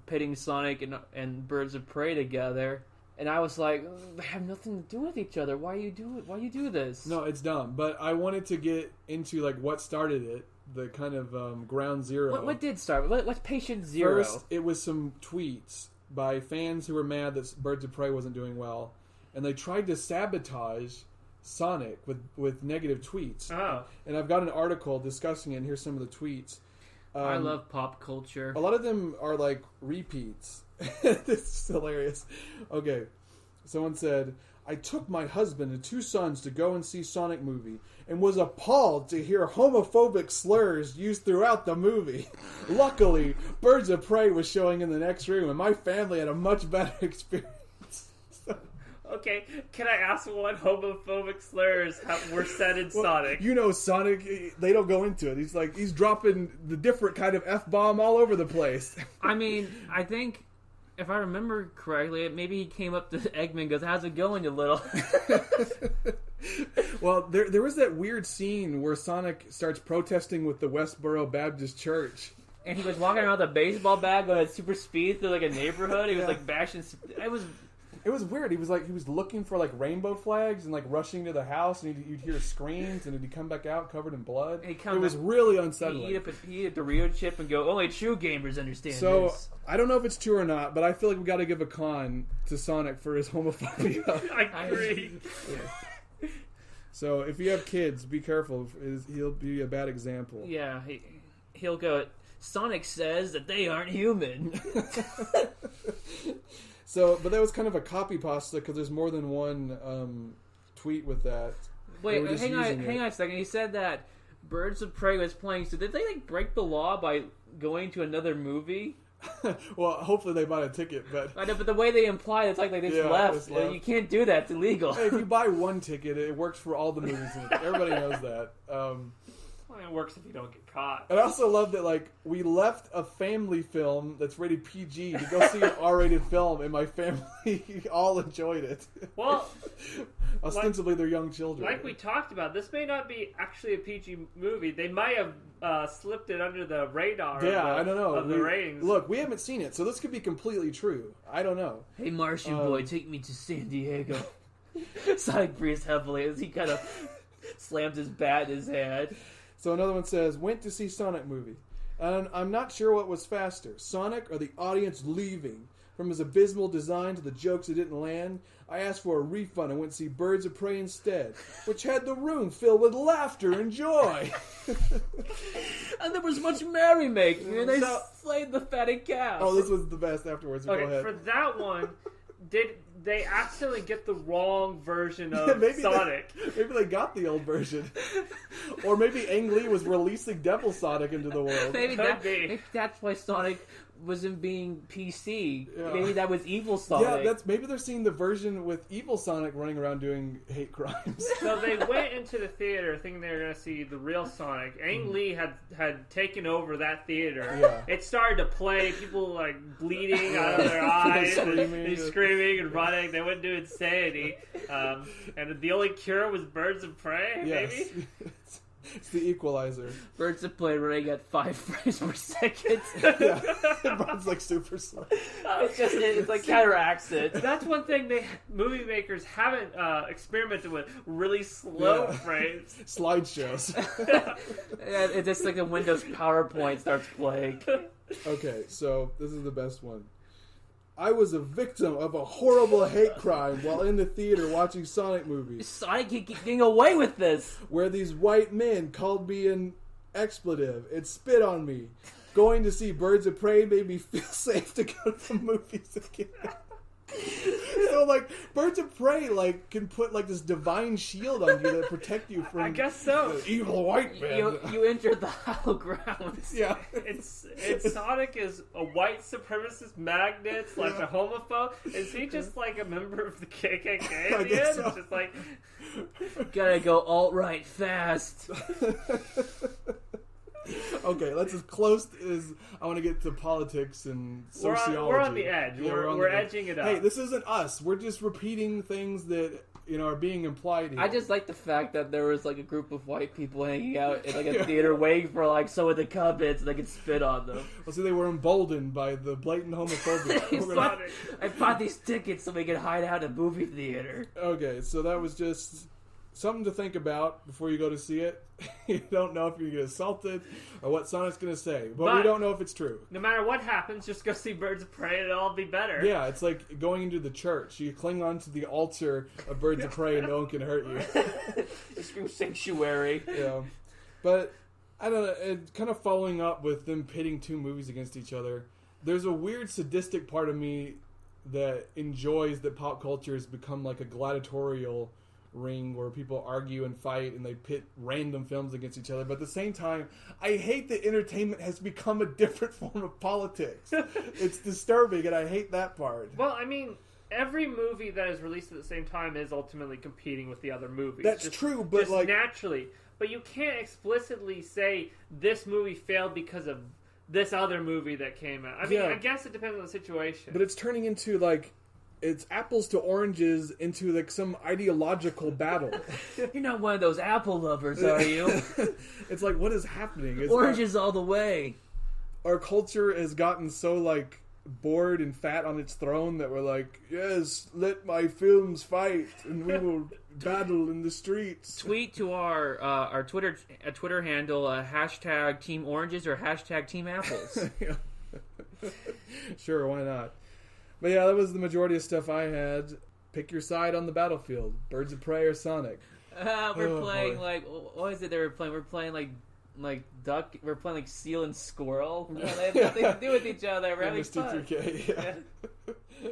pitting Sonic and Birds of Prey together, and I was like, they have nothing to do with each other. Why you do this? No, it's dumb. But I wanted to get into what started it. The kind of ground zero. What did start? What's patient zero? First, it was some tweets by fans who were mad that Birds of Prey wasn't doing well, and they tried to sabotage Sonic with negative tweets. Oh. And I've got an article discussing it, and here's some of the tweets. I love pop culture. A lot of them are repeats. This is hilarious. Okay, someone said, I took my husband and 2 sons to go and see Sonic movie and was appalled to hear homophobic slurs used throughout the movie. Luckily, Birds of Prey was showing in the next room and my family had a much better experience. Okay, can I ask what homophobic slurs were said in Sonic? Sonic, they don't go into it. He's dropping the different kind of F-bomb all over the place. I mean, I think... If I remember correctly, maybe he came up to Eggman and goes, how's it going, you little... Well, there was that weird scene where Sonic starts protesting with the Westboro Baptist Church. And he was walking around with a baseball bat going at super speed through a neighborhood. He was bashing... It was weird. He was looking for rainbow flags and rushing to the house, and you'd hear screams, and he'd come back out covered in blood. It was really unsettling. He'd eat a Dorito chip and go, only true gamers understand this. So I don't know if it's true or not, but I feel like we got to give a con to Sonic for his homophobia. I agree. Yeah. So if you have kids, be careful. He'll be a bad example. Yeah, he'll go. Sonic says that they aren't human. So, but that was kind of a copy pasta because there's more than one tweet with that. Wait, hang on a second. He said that Birds of Prey was playing. So did they break the law by going to another movie? Well, hopefully they bought a ticket, but I know, but the way they imply it's like they just left. You can't do that. It's illegal. Hey, if you buy one ticket, it works for all the movies. Everybody knows that. Well, it works if you don't get caught. And I also love that, we left a family film that's rated PG to go see an R-rated film, and my family all enjoyed it. Well, ostensibly they're young children. Like we talked about, this may not be actually a PG movie. They might have slipped it under the radar. I don't know. Of the ratings. Look, we haven't seen it, so this could be completely true. I don't know. Hey, Martian boy, take me to San Diego. Sonic breathes heavily as he kind of slams his bat in his head. So another one says, went to see Sonic movie. And I'm not sure what was faster, Sonic or the audience leaving. From his abysmal design to the jokes that didn't land, I asked for a refund and went to see Birds of Prey instead, which had the room filled with laughter and joy. And there was much merrymaking, and they slayed the fatted cow. Oh, this was the best afterwards. Okay, go ahead. for that one, did they accidentally get the wrong version of Sonic? Maybe they got the old version. Or maybe Ang Lee was releasing Devil Sonic into the world. Maybe that's why Sonic wasn't being PC. Yeah. Maybe that was evil Sonic. Yeah, maybe they're seeing the version with evil Sonic running around doing hate crimes. So they went into the theater thinking they were going to see the real Sonic. Ang Lee had taken over that theater. Yeah. It started to play. People bleeding out of their eyes, and screaming and running. They went into insanity. And the only cure was Birds of Prey. Yes. Maybe. It's the equalizer. Birds of Prey running at 5 frames per second. Yeah, it runs super slow. It counteracts it. That's one thing movie makers haven't experimented with. Really slow frames. Slideshows. It's just like a Windows PowerPoint starts playing. Okay, so this is the best one. I was a victim of a horrible hate crime while in the theater watching Sonic movies. Sonic getting away with this. Where these white men called me an expletive and spit on me. Going to see Birds of Prey made me feel safe to go to the movies again. So, Birds of Prey, can put, this divine shield on you that protect you from... I guess so. The evil white man. You entered the hollow grounds. Yeah. It's Sonic is a white supremacist magnet, a homophobe. Is he just, a member of the KKK at the end? So. It's just Gotta go alt-right fast. Okay, that's as close as I want to get to politics and sociology. We're on the edge. Yeah, we're edging it up. Hey, this isn't us. We're just repeating things that are being implied here. I just like the fact that there was a group of white people hanging out in a theater waiting for some of the comments and they could spit on them. Well, see, they were emboldened by the blatant homophobia. I bought these tickets so we could hide out in a movie theater. Okay, so that was just something to think about before you go to see it. You don't know if you're going to get assaulted or what Sonic's going to say, but we don't know if it's true. No matter what happens, just go see Birds of Prey and it'll all be better. Yeah, it's like going into the church. You cling on to the altar of Birds of Prey and no one can hurt you. It's from sanctuary. Yeah. But, I don't know, kind of following up with them pitting two movies against each other, there's a weird sadistic part of me that enjoys that pop culture has become a gladiatorial ring where people argue and fight and they pit random films against each other, but at the same time I hate that entertainment has become a different form of politics. It's disturbing and I hate that part. Well, I mean, every movie that is released at the same time is ultimately competing with the other movies. That's true, but just naturally. But you can't explicitly say this movie failed because of this other movie that came out. I mean, I guess it depends on the situation. But it's turning into it's apples to oranges into some ideological battle. You're not one of those apple lovers, are you? It's what is happening? Oranges all the way. Our culture has gotten so bored and fat on its throne that we're yes, let my films fight and we will battle in the streets. Tweet to our Twitter handle hashtag Team Oranges or hashtag Team Apples. Sure, why not? But yeah, that was the majority of stuff I had. Pick your side on the battlefield. Birds of Prey or Sonic. We're playing what is it they were playing? We're playing duck. We're playing seal and squirrel. They have nothing to do with each other. We're having fun. Mr. 2K, yeah.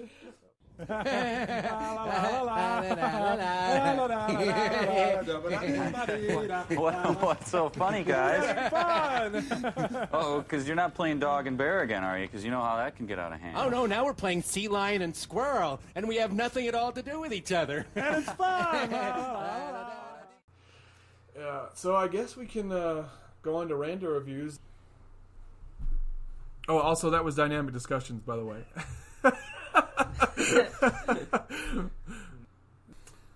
What's so funny, guys? Fun! Oh, because you're not playing dog and bear again, are you? Because you know how that can get out of hand. Oh, no, now we're playing sea lion and squirrel, and we have nothing at all to do with each other. And it's fun! Yeah, so I guess we can go on to rando reviews. Oh, also, that was Dynamic Discussions, by the way.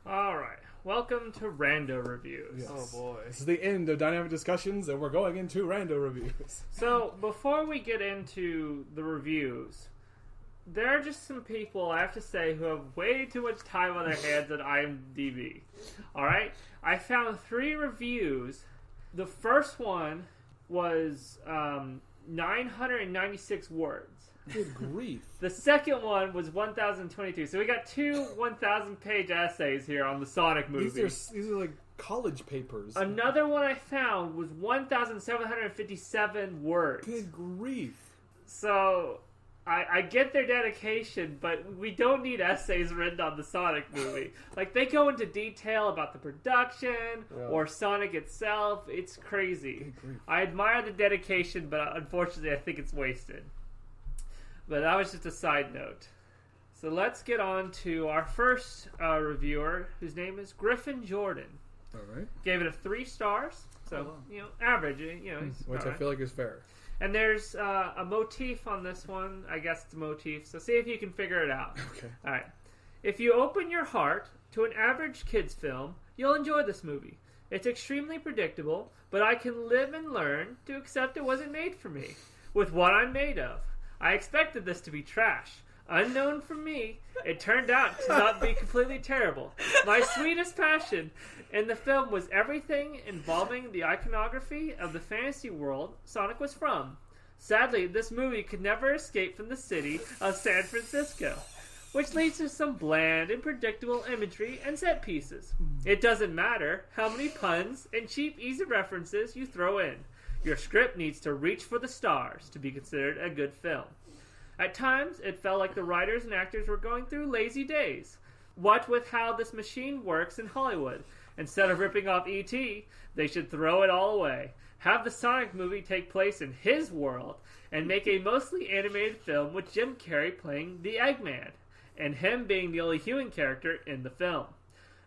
All right. Welcome to Rando Reviews. Yes. Oh boy. This is the end of Dynamic Discussions, and we're going into Rando Reviews. So, before we get into the reviews, there are just some people, I have to say, who have way too much time on their hands at IMDb. Alright? I found 3 reviews. The first one was 996 words. Good grief. The second one was 1,022. So we got 2 1,000-page essays here on the Sonic movie. These are like college papers. Another one I found was 1,757 words. Good grief. So I get their dedication, but we don't need essays written on the Sonic movie. Like, they go into detail about the production or Sonic itself. It's crazy. I admire the dedication, but unfortunately I think it's wasted. But that was just a side note. So let's get on to our first reviewer, whose name is Griffin Jordan. All right. Gave it a 3 stars. So, average. Which I feel like is fair. And there's a motif on this one. I guess it's a motif. So see if you can figure it out. Okay. All right. If you open your heart to an average kid's film, you'll enjoy this movie. It's extremely predictable, but I can live and learn to accept it wasn't made for me. With what I'm made of. I expected this to be trash. Unknown from me, it turned out to not be completely terrible. My sweetest passion in the film was everything involving the iconography of the fantasy world Sonic was from. Sadly, this movie could never escape from the city of San Francisco, which leads to some bland and predictable imagery and set pieces. It doesn't matter how many puns and cheap, easy references you throw in. Your script needs to reach for the stars to be considered a good film. At times, it felt like the writers and actors were going through lazy days. What with how this machine works in Hollywood, instead of ripping off E.T., they should throw it all away. Have the Sonic movie take place in his world, and make a mostly animated film with Jim Carrey playing the Eggman, and him being the only human character in the film.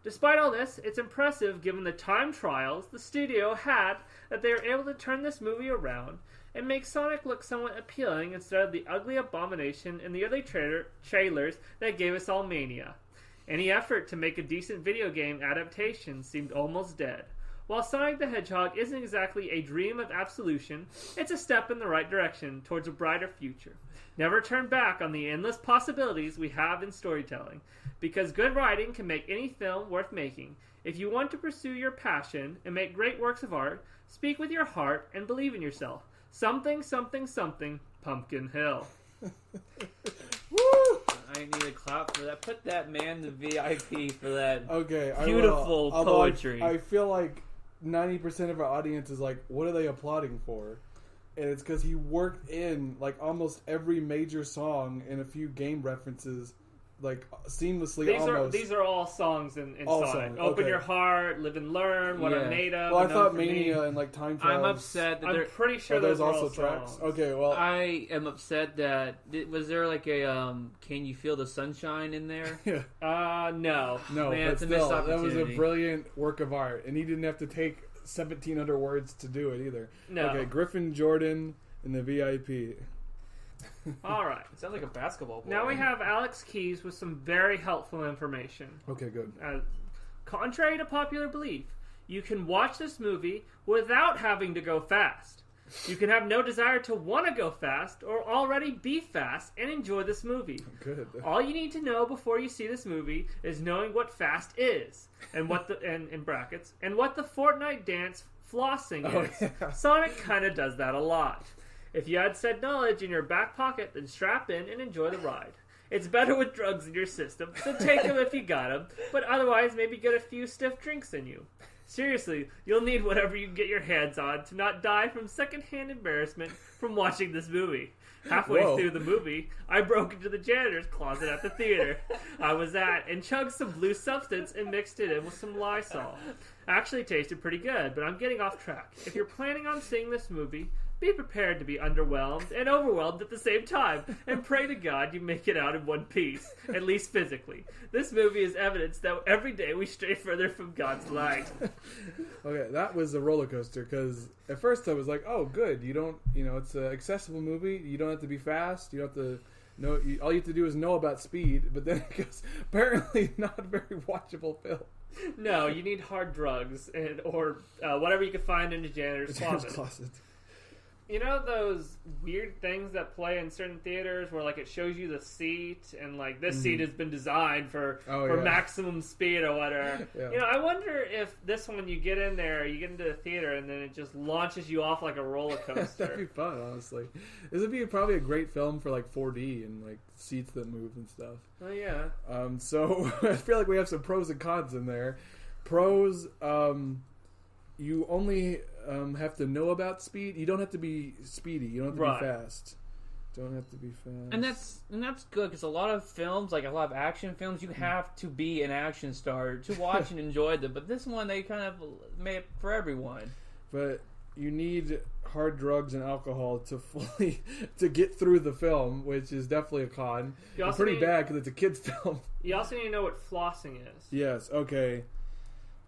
Despite all this, it's impressive given the time trials the studio had that they were able to turn this movie around and make Sonic look somewhat appealing instead of the ugly abomination in the other trailers that gave us all mania. Any effort to make a decent video game adaptation seemed almost dead. While Sonic the Hedgehog isn't exactly a dream of absolution, it's a step in the right direction towards a brighter future. Never turn back on the endless possibilities we have in storytelling, because good writing can make any film worth making. If you want to pursue your passion and make great works of art, speak with your heart and believe in yourself. Something, something, something, Pumpkin Hill. Woo! I need a clap for that. Put that man in the VIP for that. Okay, beautiful poetry. I feel like 90% of our audience is like, what are they applauding for? And it's because he worked in like almost every major song and a few game references, like seamlessly. These are all songs in Sonic. Songs. Open Okay. Your Heart, Live and Learn, What I'm Made of. Well, I thought Mania and like Time Trials. I'm upset that I'm pretty sure there's those are also all tracks. songs. Okay, well, I am upset that was there like a Can You Feel the Sunshine in there? No. no, Man, but it's a still, missed that was a opportunity. brilliant work of art, and he didn't have to take 1,700 words to do it either. No. Okay, Griffin Jordan in the VIP. All right. It sounds like a basketball player. Now we have Alex Keys with some very helpful information. Okay, good. Contrary to popular belief, you can watch this movie without having to go fast. You can have no desire to want to go fast or already be fast and enjoy this movie. Good. All you need to know before you see this movie is knowing what fast is and what the and in brackets and what the Fortnite dance flossing is. Yeah. Sonic kind of does that a lot. If you had said knowledge in your back pocket, then strap in and enjoy the ride. It's better with drugs in your system, so take them if you got them, but otherwise maybe get a few stiff drinks in you. Seriously, you'll need whatever you can get your hands on to not die from secondhand embarrassment from watching this movie. Halfway through the movie, I broke into the janitor's closet at the theater I was at and chugged some blue substance and mixed it in with some Lysol. Actually tasted pretty good, but I'm getting off track. If you're planning on seeing this movie, be prepared to be underwhelmed and overwhelmed at the same time, and pray to God you make it out in one piece, at least physically. This movie is evidence that every day we stray further from God's light. Okay, that was a roller coaster, because at first I was like, oh, good, it's an accessible movie, you don't have to be fast, you don't have to know, all you have to do is know about speed, but then it goes, apparently not a very watchable film. No, you need hard drugs, or whatever you can find in the janitor's closet. You know those weird things that play in certain theaters where like it shows you the seat and like this seat has been designed for maximum speed or whatever. Yeah. I wonder if this one you get in there, you get into the theater and then it just launches you off like a roller coaster. That'd be fun, honestly. This would be probably a great film for like 4D and like seats that move and stuff. Oh yeah. So I feel like we have some pros and cons in there. Pros, you only have to know about speed. You don't have to be speedy. You don't have to be fast. Don't have to be fast. And that's good, because a lot of films, like a lot of action films, you have to be an action star to watch and enjoy them. But this one, they kind of made it for everyone. But you need hard drugs and alcohol to get through the film, which is definitely a con. It's pretty bad because it's a kid's film. You also need to know what flossing is. Yes. Okay.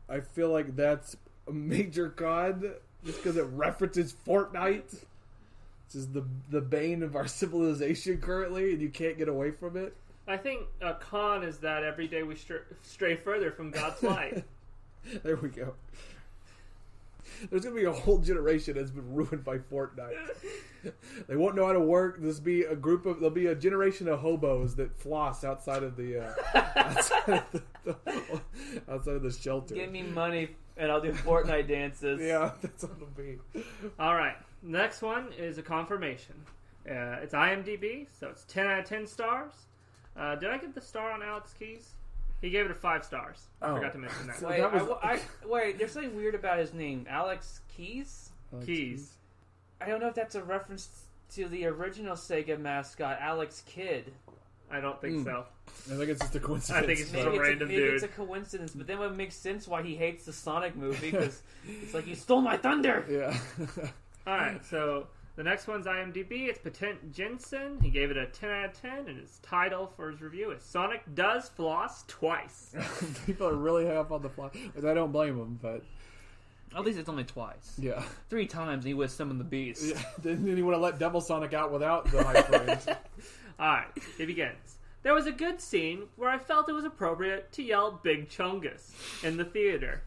I feel like that's a major con, just because it references Fortnite, which is the bane of our civilization currently, and you can't get away from it. I think a con is that every day we stray further from God's light. There we go. There's going to be a whole generation that's been ruined by Fortnite. They won't know how to work. There'll be a generation of hobos that floss outside of the outside of the shelter. Give me money and I'll do Fortnite dances. Yeah, that's what it'll be. All right, next one is a confirmation. It's IMDb, so it's 10 out of 10 stars. Did I get the star on Alex Keys? He gave it 5 stars. I forgot to mention that. Wait, there's something weird about his name. Alex Keys? Keys. I don't know if that's a reference to the original Sega mascot, Alex Kidd. I don't think so. I think it's just a coincidence. I think it's just a random dude. It's a coincidence, but then it makes sense why he hates the Sonic movie, because it's like, you stole my thunder! Yeah. Alright, so the next one's IMDb. It's Patent Jensen. He gave it a 10 out of 10, and his title for his review is Sonic Does Floss Twice. People are really high up on the floss. I don't blame them, but... At least it's only twice. Yeah. 3 times and he was summoned the beast. Yeah. Didn't he want to let Devil Sonic out without the high praise? Alright, it begins. There was a good scene where I felt it was appropriate to yell Big Chungus in the theater.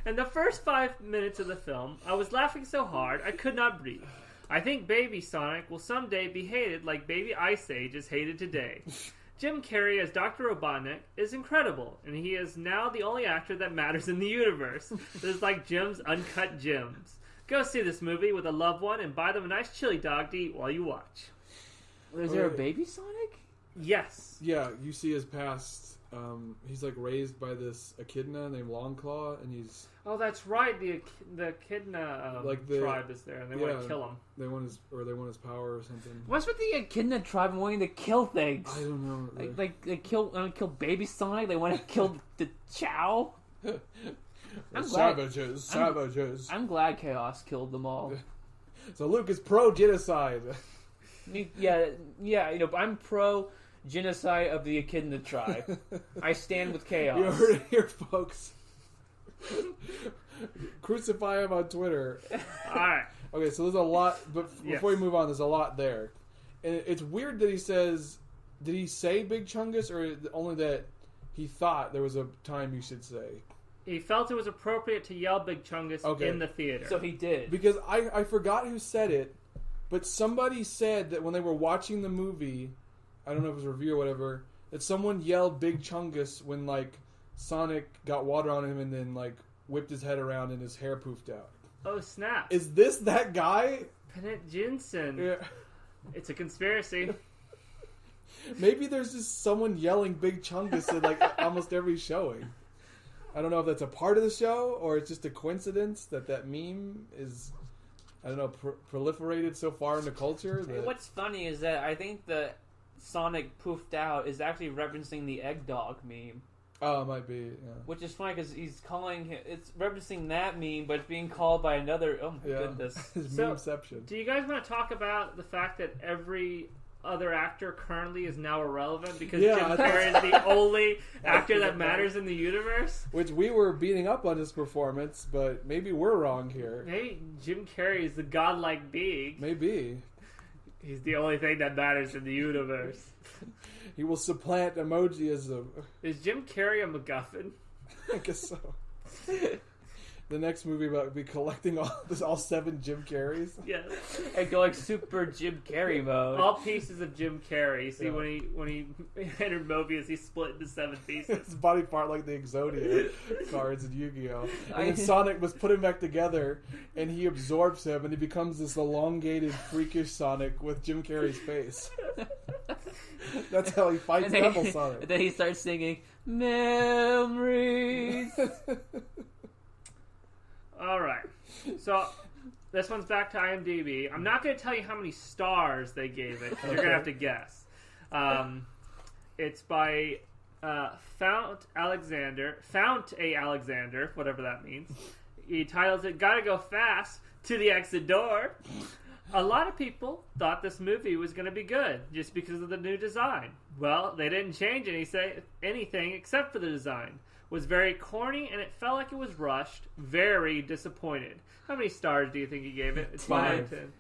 In the first 5 minutes of the film, I was laughing so hard I could not breathe. I think Baby Sonic will someday be hated like Baby Ice Age is hated today. Jim Carrey as Dr. Robotnik is incredible, and he is now the only actor that matters in the universe. This is like Jim's Uncut Gems. Go see this movie with a loved one and buy them a nice chili dog to eat while you watch. Is there a Baby Sonic? Yes. Yeah, you see his past. He's like raised by this echidna named Longclaw, and he's... Oh, that's right. The echidna tribe is there, and they want to kill him. They want his power or something. What's with the echidna tribe and wanting to kill things? I don't know. Like they kill Baby Sonic. They want to kill the Chow. Savages. I'm glad Chaos killed them all. So Luke is pro genocide. Yeah. I'm pro genocide of the echidna tribe. I stand with Chaos. You heard it here, folks. Crucify him on Twitter. Alright. Okay, so there's a lot, but before we move on, there's a lot there. And it's weird that he says, did he say Big Chungus, or only that he thought there was a time you should say? He felt it was appropriate to yell Big Chungus in the theater. So he did. Because I forgot who said it, but somebody said that when they were watching the movie, I don't know if it was a review or whatever, that someone yelled Big Chungus when, like, Sonic got water on him and then, like, whipped his head around and his hair poofed out. Oh, snap. Is this that guy? Patent Jensen. Yeah. It's a conspiracy. Maybe there's just someone yelling Big Chungus in, like, almost every showing. I don't know if that's a part of the show or it's just a coincidence that meme is... I don't know, proliferated so far in the culture. That... What's funny is that I think the Sonic poofed out is actually referencing the egg dog meme. Oh, it might be, yeah. Which is funny because he's calling him... It's referencing that meme, but it's being called by another... Oh, my goodness. Memeception. Do you guys want to talk about the fact that every other actor currently is now irrelevant because Jim Carrey is the only actor that matters in the universe? Which we were beating up on his performance, but maybe we're wrong here. Maybe Jim Carrey is the godlike being. Maybe. He's the only thing that matters in the universe. He will supplant emojiism. Is Jim Carrey a MacGuffin? I guess so. The next movie about be collecting all 7 Jim Carreys. Yes. And go like super Jim Carrey mode. All pieces of Jim Carrey. See, when he entered Mobius, he split into 7 pieces. His body part like the Exodia cards in Yu-Gi-Oh! And then Sonic was put him back together, and he absorbs him, and he becomes this elongated, freakish Sonic with Jim Carrey's face. That's how he fights Double Sonic. And then he starts singing, Memories. Alright. So, this one's back to IMDb. I'm not going to tell you how many stars they gave it, because you're going to have to guess. It's by Fount A. Alexander, whatever that means. He titles it, Gotta Go Fast to the Exit Door. A lot of people thought this movie was going to be good just because of the new design. Well, they didn't change anything except for the design. It was very corny and it felt like it was rushed. Very disappointed. How many stars do you think he gave it? It's 5 out of 10.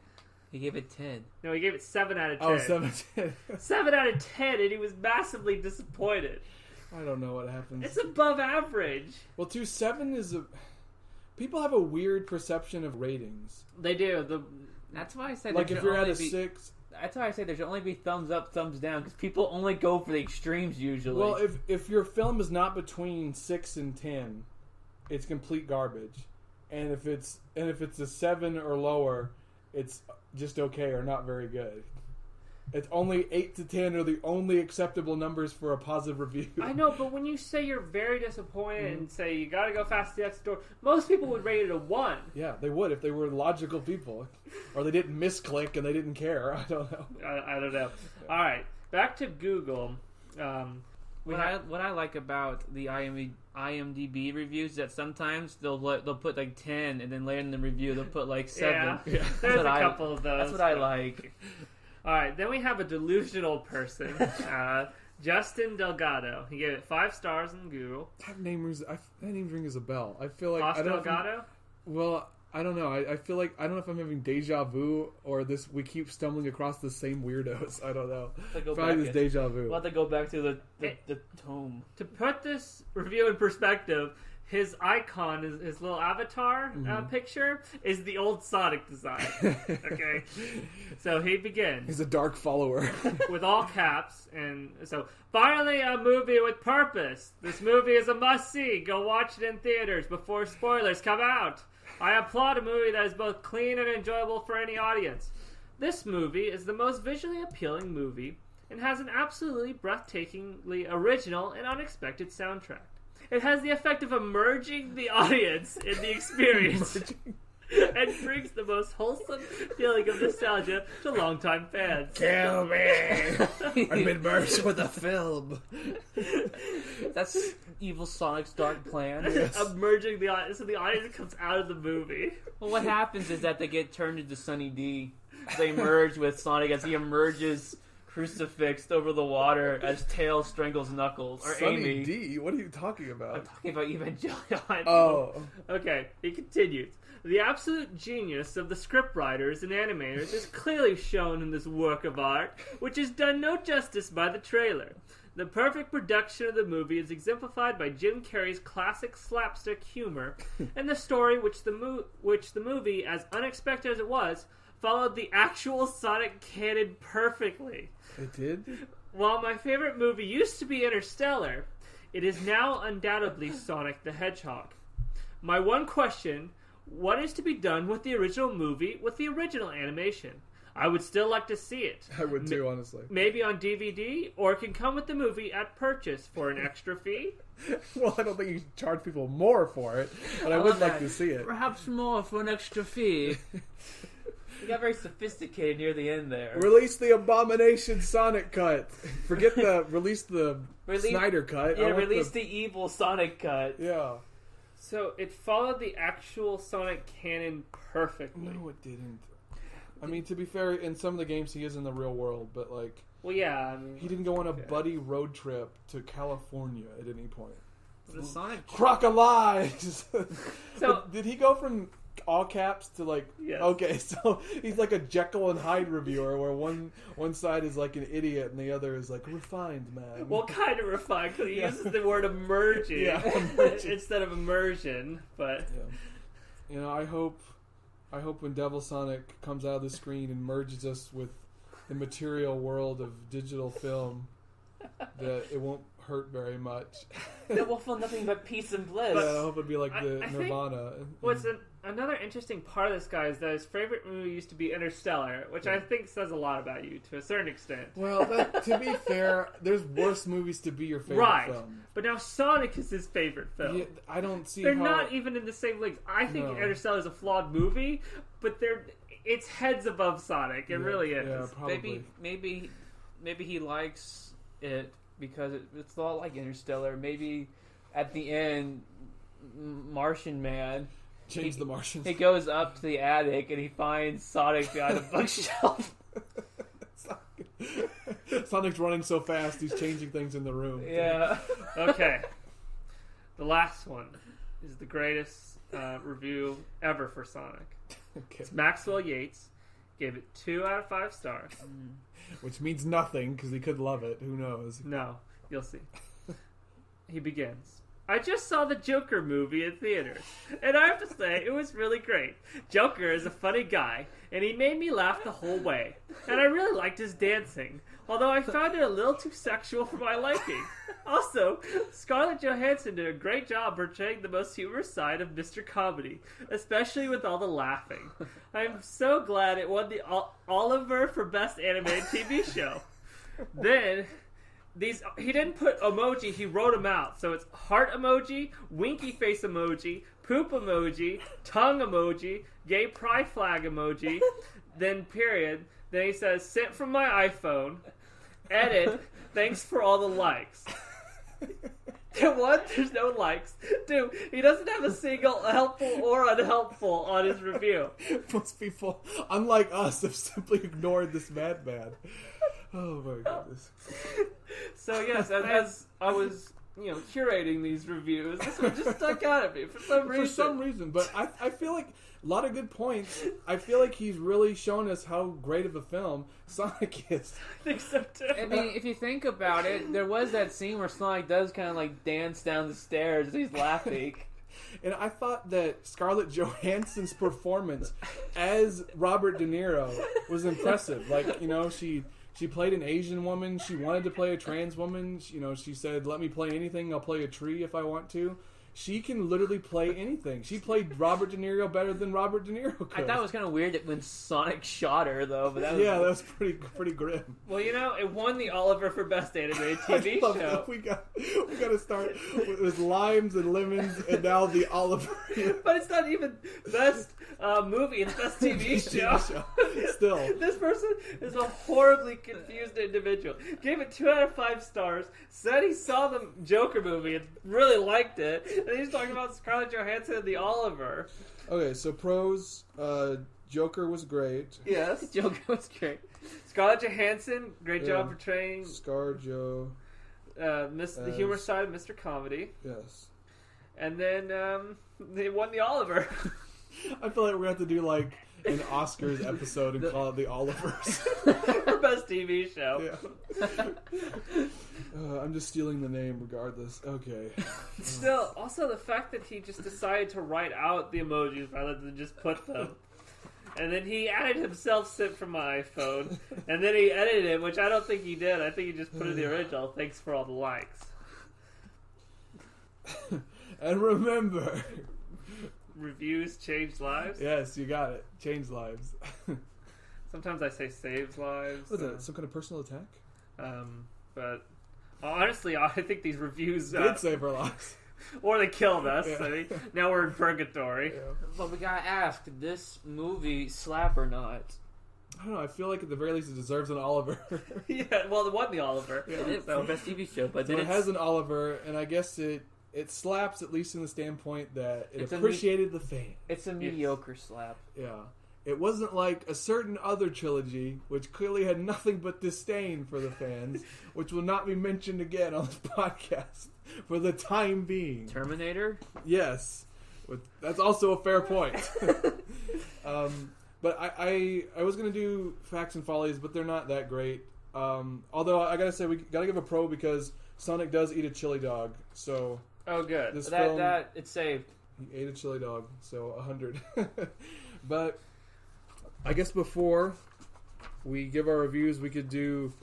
He gave it 10. No, he gave it 7 out of 10. Oh, 7 10. 7 out of 10, and he was massively disappointed. I don't know what happens. It's above average. Well, 7 is a... People have a weird perception of ratings. They do. That's why I said like if you're at a 6. That's why I say there should only be thumbs up, thumbs down, because people only go for the extremes usually. Well, if your film is not between 6 and 10, it's complete garbage. And if it's a 7 or lower, it's just okay or not very good. It's only 8 to 10 are the only acceptable numbers for a positive review. I know, but when you say you're very disappointed and say you gotta go fast to the exit door, most people would rate it a 1. Yeah, they would if they were logical people. Or they didn't misclick and they didn't care. I don't know. I don't know. Alright, back to Google. What I like about the IMDb reviews is that sometimes they'll put like 10 and then later in the review they'll put like 7. Yeah. There's a couple of those. That's what I like. Alright, then we have a delusional person, Justin Delgado. He gave it 5 stars on Google. That name rings a bell. I feel like... Los Delgado? Well, I don't know. I feel like... I don't know if I'm having deja vu or we keep stumbling across the same weirdos. I don't know. Probably this deja vu. We'll have to go back to the tome. To put this review in perspective... His icon, his little avatar picture, is the old Sonic design. Okay? So he begins. He's a dark follower. With all caps. And so, finally a movie with purpose. This movie is a must-see. Go watch it in theaters before spoilers come out. I applaud a movie that is both clean and enjoyable for any audience. This movie is the most visually appealing movie and has an absolutely breathtakingly original and unexpected soundtrack. It has the effect of immersing the audience in the experience and brings the most wholesome feeling of nostalgia to longtime fans. Kill me! I'm immersed with a film. That's Evil Sonic's dark plan. Yes. Immersing the audience, so the audience comes out of the movie. Well, what happens is that they get turned into Sunny D. They merge with Sonic as he emerges... crucifixed over the water as Tails strangles Knuckles or Sunny Amy. D? What are you talking about? I'm talking about Evangelion. Oh. Okay, he continues. The absolute genius of the scriptwriters and animators is clearly shown in this work of art, which is done no justice by the trailer. The perfect production of the movie is exemplified by Jim Carrey's classic slapstick humor, and the story which the movie, as unexpected as it was, followed the actual Sonic canon perfectly. It did? While my favorite movie used to be Interstellar, it is now undoubtedly Sonic the Hedgehog. My one question, what is to be done with the original movie with the original animation? I would still like to see it. I would too, honestly. Maybe on DVD, or it can come with the movie at purchase for an extra fee. Well, I don't think you should charge people more for it, but I would like to see it. Perhaps more for an extra fee. He got very sophisticated near the end there. Release the abomination Sonic cut. Release the Snyder cut. Yeah, release the evil Sonic cut. Yeah. So it followed the actual Sonic canon perfectly. No, it didn't. I mean, to be fair, in some of the games he is in the real world, but like... Well, yeah, I mean... He didn't go on a buddy road trip to California at any point. The Sonic... Crocolize! So... Did he go from all caps to like... Yes. Okay, so he's like a Jekyll and Hyde reviewer where one side is like an idiot and the other is like refined man. Well, kind of refined, because he uses the word emerging instead of immersion, but... Yeah. You know, I hope when Devil Sonic comes out of the screen and merges us with the material world of digital film, that it won't hurt very much. That will feel nothing but peace and bliss. Yeah, I hope it'd be like the Nirvana. Another interesting part of this guy is that his favorite movie used to be Interstellar, which I think says a lot about you to a certain extent. Well, to be fair, there's worse movies to be your favorite film. But now Sonic is his favorite film. Yeah, I don't see They're not even in the same league. I think Interstellar is a flawed movie, but it's heads above Sonic. It really is. Yeah, probably. Maybe he likes it because it's a lot like Interstellar. Maybe at the end, Martian Man... Change the Martians. He goes up to the attic and he finds Sonic behind a bookshelf. Sonic's running so fast, he's changing things in the room. Yeah. Okay. The last one is the greatest review ever for Sonic. Okay. It's Maxwell Yates. Gave it 2 out of 5 stars. Which means nothing, because he could love it. Who knows? No. You'll see. He begins. I just saw the Joker movie in theaters, and I have to say, it was really great. Joker is a funny guy, and he made me laugh the whole way. And I really liked his dancing, although I found it a little too sexual for my liking. Also, Scarlett Johansson did a great job portraying the most humorous side of Mr. Comedy, especially with all the laughing. I'm so glad it won the Oliver for Best Animated TV Show. Then... he didn't put emoji, he wrote them out. So it's heart emoji, winky face emoji, poop emoji, tongue emoji, gay pride flag emoji, then period. Then he says, sent from my iPhone, edit, thanks for all the likes. One, there's no likes. 2, he doesn't have a single helpful or unhelpful on his review. Most people, unlike us, have simply ignored this madman. Oh my goodness. So yes, as I was, curating these reviews, this one just stuck out at me for some reason. For some reason, but I feel like a lot of good points. I feel like he's really shown us how great of a film Sonic is. I think so too. I mean, if you think about it, there was that scene where Sonic does kind of like dance down the stairs as he's laughing. And I thought that Scarlett Johansson's performance as Robert De Niro was impressive. Like, she played an Asian woman. She wanted to play a trans woman. She said, let me play anything. I'll play a tree if I want to. She can literally play anything. She played Robert De Niro better than Robert De Niro could. I thought it was kind of weird that when Sonic shot her, though. But that was pretty grim. Well, it won the Oliver for Best Animated TV Show. We got to start with limes and lemons, and now the Oliver. But it's not even best movie; it's best TV show. Still, this person is a horribly confused individual. Gave it 2 out of 5 stars. Said he saw the Joker movie and really liked it. And he's talking about Scarlett Johansson and the Oliver. Okay, so pros. Joker was great. Yes, Joker was great. Scarlett Johansson, great job portraying ScarJo. The humor side of Mr. Comedy. Yes. And then they won the Oliver. I feel like we're going to have to do like an Oscars episode and call it the Olivers. For best TV show. Yeah. I'm just stealing the name regardless. Okay. Still, also the fact that he just decided to write out the emojis rather than just put them. And then he added himself sent from my iPhone. And then he edited it, which I don't think he did. I think he just put in the original. Thanks for all the likes. And remember... Reviews change lives? Yes, you got it. Change lives. Sometimes I say saves lives. Was that some kind of personal attack? But honestly, I think these reviews... did save our lives. Or they killed us. Yeah. I mean, now we're in purgatory. Yeah. But we gotta ask, did this movie slap or not? I don't know. I feel like at the very least it deserves an Oliver. Yeah, well, it won the Oliver. Yeah. It is the best TV show. But so it has an Oliver, and I guess it slaps at least in the standpoint that it appreciated the fans. It's a mediocre slap. Yeah. It wasn't like a certain other trilogy, which clearly had nothing but disdain for the fans, which will not be mentioned again on this podcast for the time being. Terminator? Yes. That's also a fair point. But I was going to do Facts and Follies, but they're not that great. Although I got to say, we got to give a pro because Sonic does eat a chili dog. So oh, good. This film, it's saved. He ate a chili dog, so 100. But I guess before we give our reviews, we could do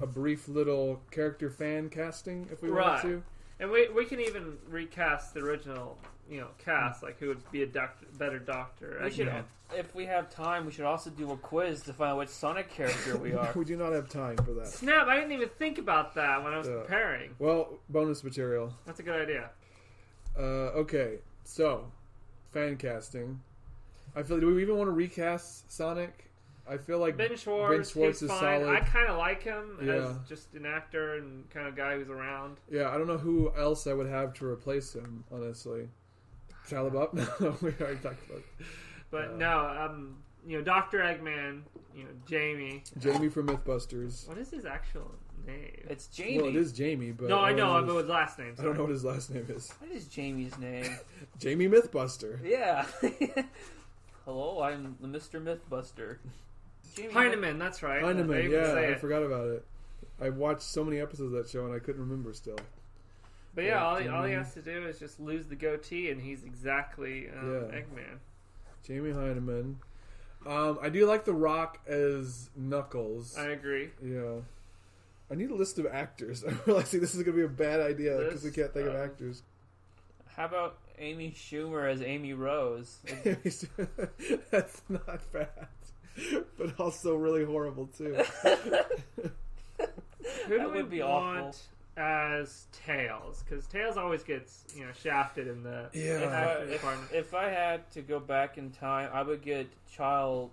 a brief little character fan casting if we want to. And we can even recast the original, cast, like who would be a better doctor. If we have time, we should also do a quiz to find out which Sonic character we are. We do not have time for that. Snap, I didn't even think about that when I was preparing. Well, bonus material. That's a good idea. Okay, so, fan casting. I feel. Do we even want to recast Sonic? I feel like Ben Schwartz is fine. Solid. I kind of like him as just an actor and kind of guy who's around. Yeah, I don't know who else I would have to replace him, honestly. Shia LaBeouf? No, we already talked about it. But Dr. Eggman, Jamie. Jamie from Mythbusters. What is his actual name? It's Jamie. Well, it is Jamie, but... No, I know, but his last name. Sorry. I don't know what his last name is. What is Jamie's name? Jamie Mythbuster. Yeah. Hello, I'm the Mr. Mythbuster. Heineman, that's right. Heineman, yeah, I forgot about it. I watched so many episodes of that show and I couldn't remember still. But yeah, all he has to do is just lose the goatee and he's exactly Eggman. Jamie Heineman. I do like The Rock as Knuckles. I agree. Yeah. I need a list of actors. I'm realizing this is going to be a bad idea because we can't think of actors. How about Amy Schumer as Amy Rose? That's not bad. But also really horrible too. Who do we want as Tails? Because Tails always gets shafted in the department. If I had to go back in time, I would get Macaulay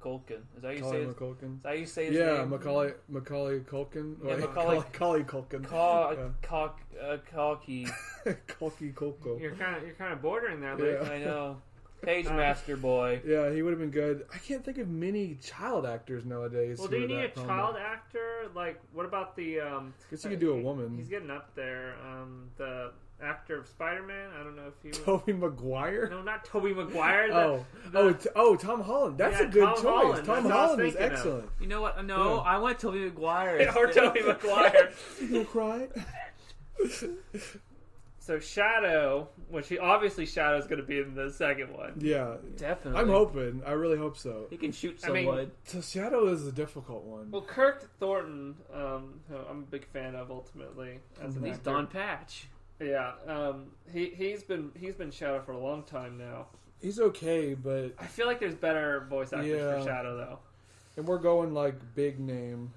Culkin. Is that how you say McCulkin? Is that how you say his name? Yeah, Macaulay Culkin. Yeah, Macaulay Culkin. Cocky. Cocky Coco. You're kind of bordering there, Luke. Yeah. I know. Page Master Boy. Yeah, he would have been good. I can't think of many child actors nowadays. Well, do you need a child actor? Like, what about the... I guess you could do a woman. He's getting up there. The actor of Spider-Man. I don't know if he was... Tobey Maguire? No, not Tobey Maguire. Tom Holland. That's a good choice. Tom Holland is excellent. You know what? No, I want Tobey Maguire. Or Tobey Maguire. You gonna cry? So Shadow, obviously Shadow's going to be in the second one. Yeah, definitely. I'm hoping. I really hope so. He can shoot someone. So Shadow is a difficult one. Well, Kirk Thornton, who I'm a big fan of ultimately as an actor. He's Don Patch. Yeah, he's been Shadow for a long time now. He's okay, but I feel like there's better voice actors for Shadow though. And we're going like big name,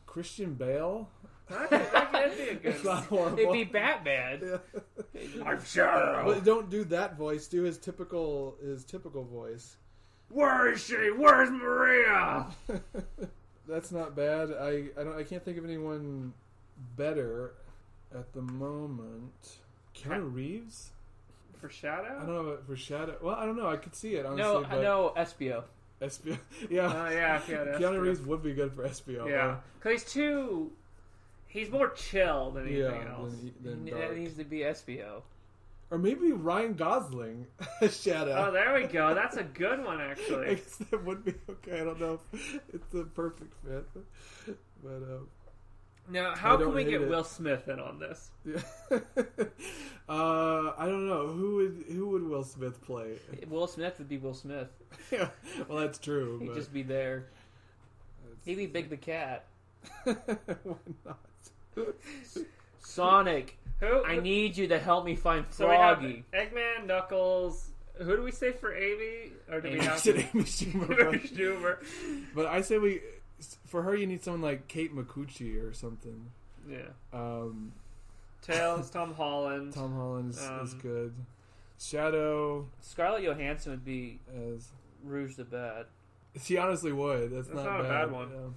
Christian Bale. That'd be a good. It's not horrible. It'd be Batman. Yeah. I'm Shadow. But don't do that voice. Do his typical voice. Where is she? Where's Maria? That's not bad. I can't think of anyone better at the moment. Keanu Reeves for Shadow? I don't know for Shadow. Well, I don't know. I could see it honestly. No, I know Espio. Espio, yeah. Keanu Reeves would be good for Espio. Yeah, because he's more chill than anything else. That needs to be Espio. Or maybe Ryan Gosling as Shadow. Oh, there we go. That's a good one, actually. I guess that would be okay. I don't know if it's the perfect fit. But now, how can we get Will Smith in on this? Yeah. I don't know. Who would Will Smith play? Will Smith would be Will Smith. Yeah, well, that's true. He'd just be there. He'd be Big the Cat. Why not? Sonic, I need you to help me find Froggy. So Eggman, Knuckles. Who do we say for Amy? Or do we have Amy Schumer? Schumer. But I say for her, you need someone like Kate Micucci or something. Yeah. Tails, Tom Holland. Tom Holland is good. Shadow. Scarlett Johansson would be as Rouge the Bad. She honestly would. That's not a bad one. Yeah.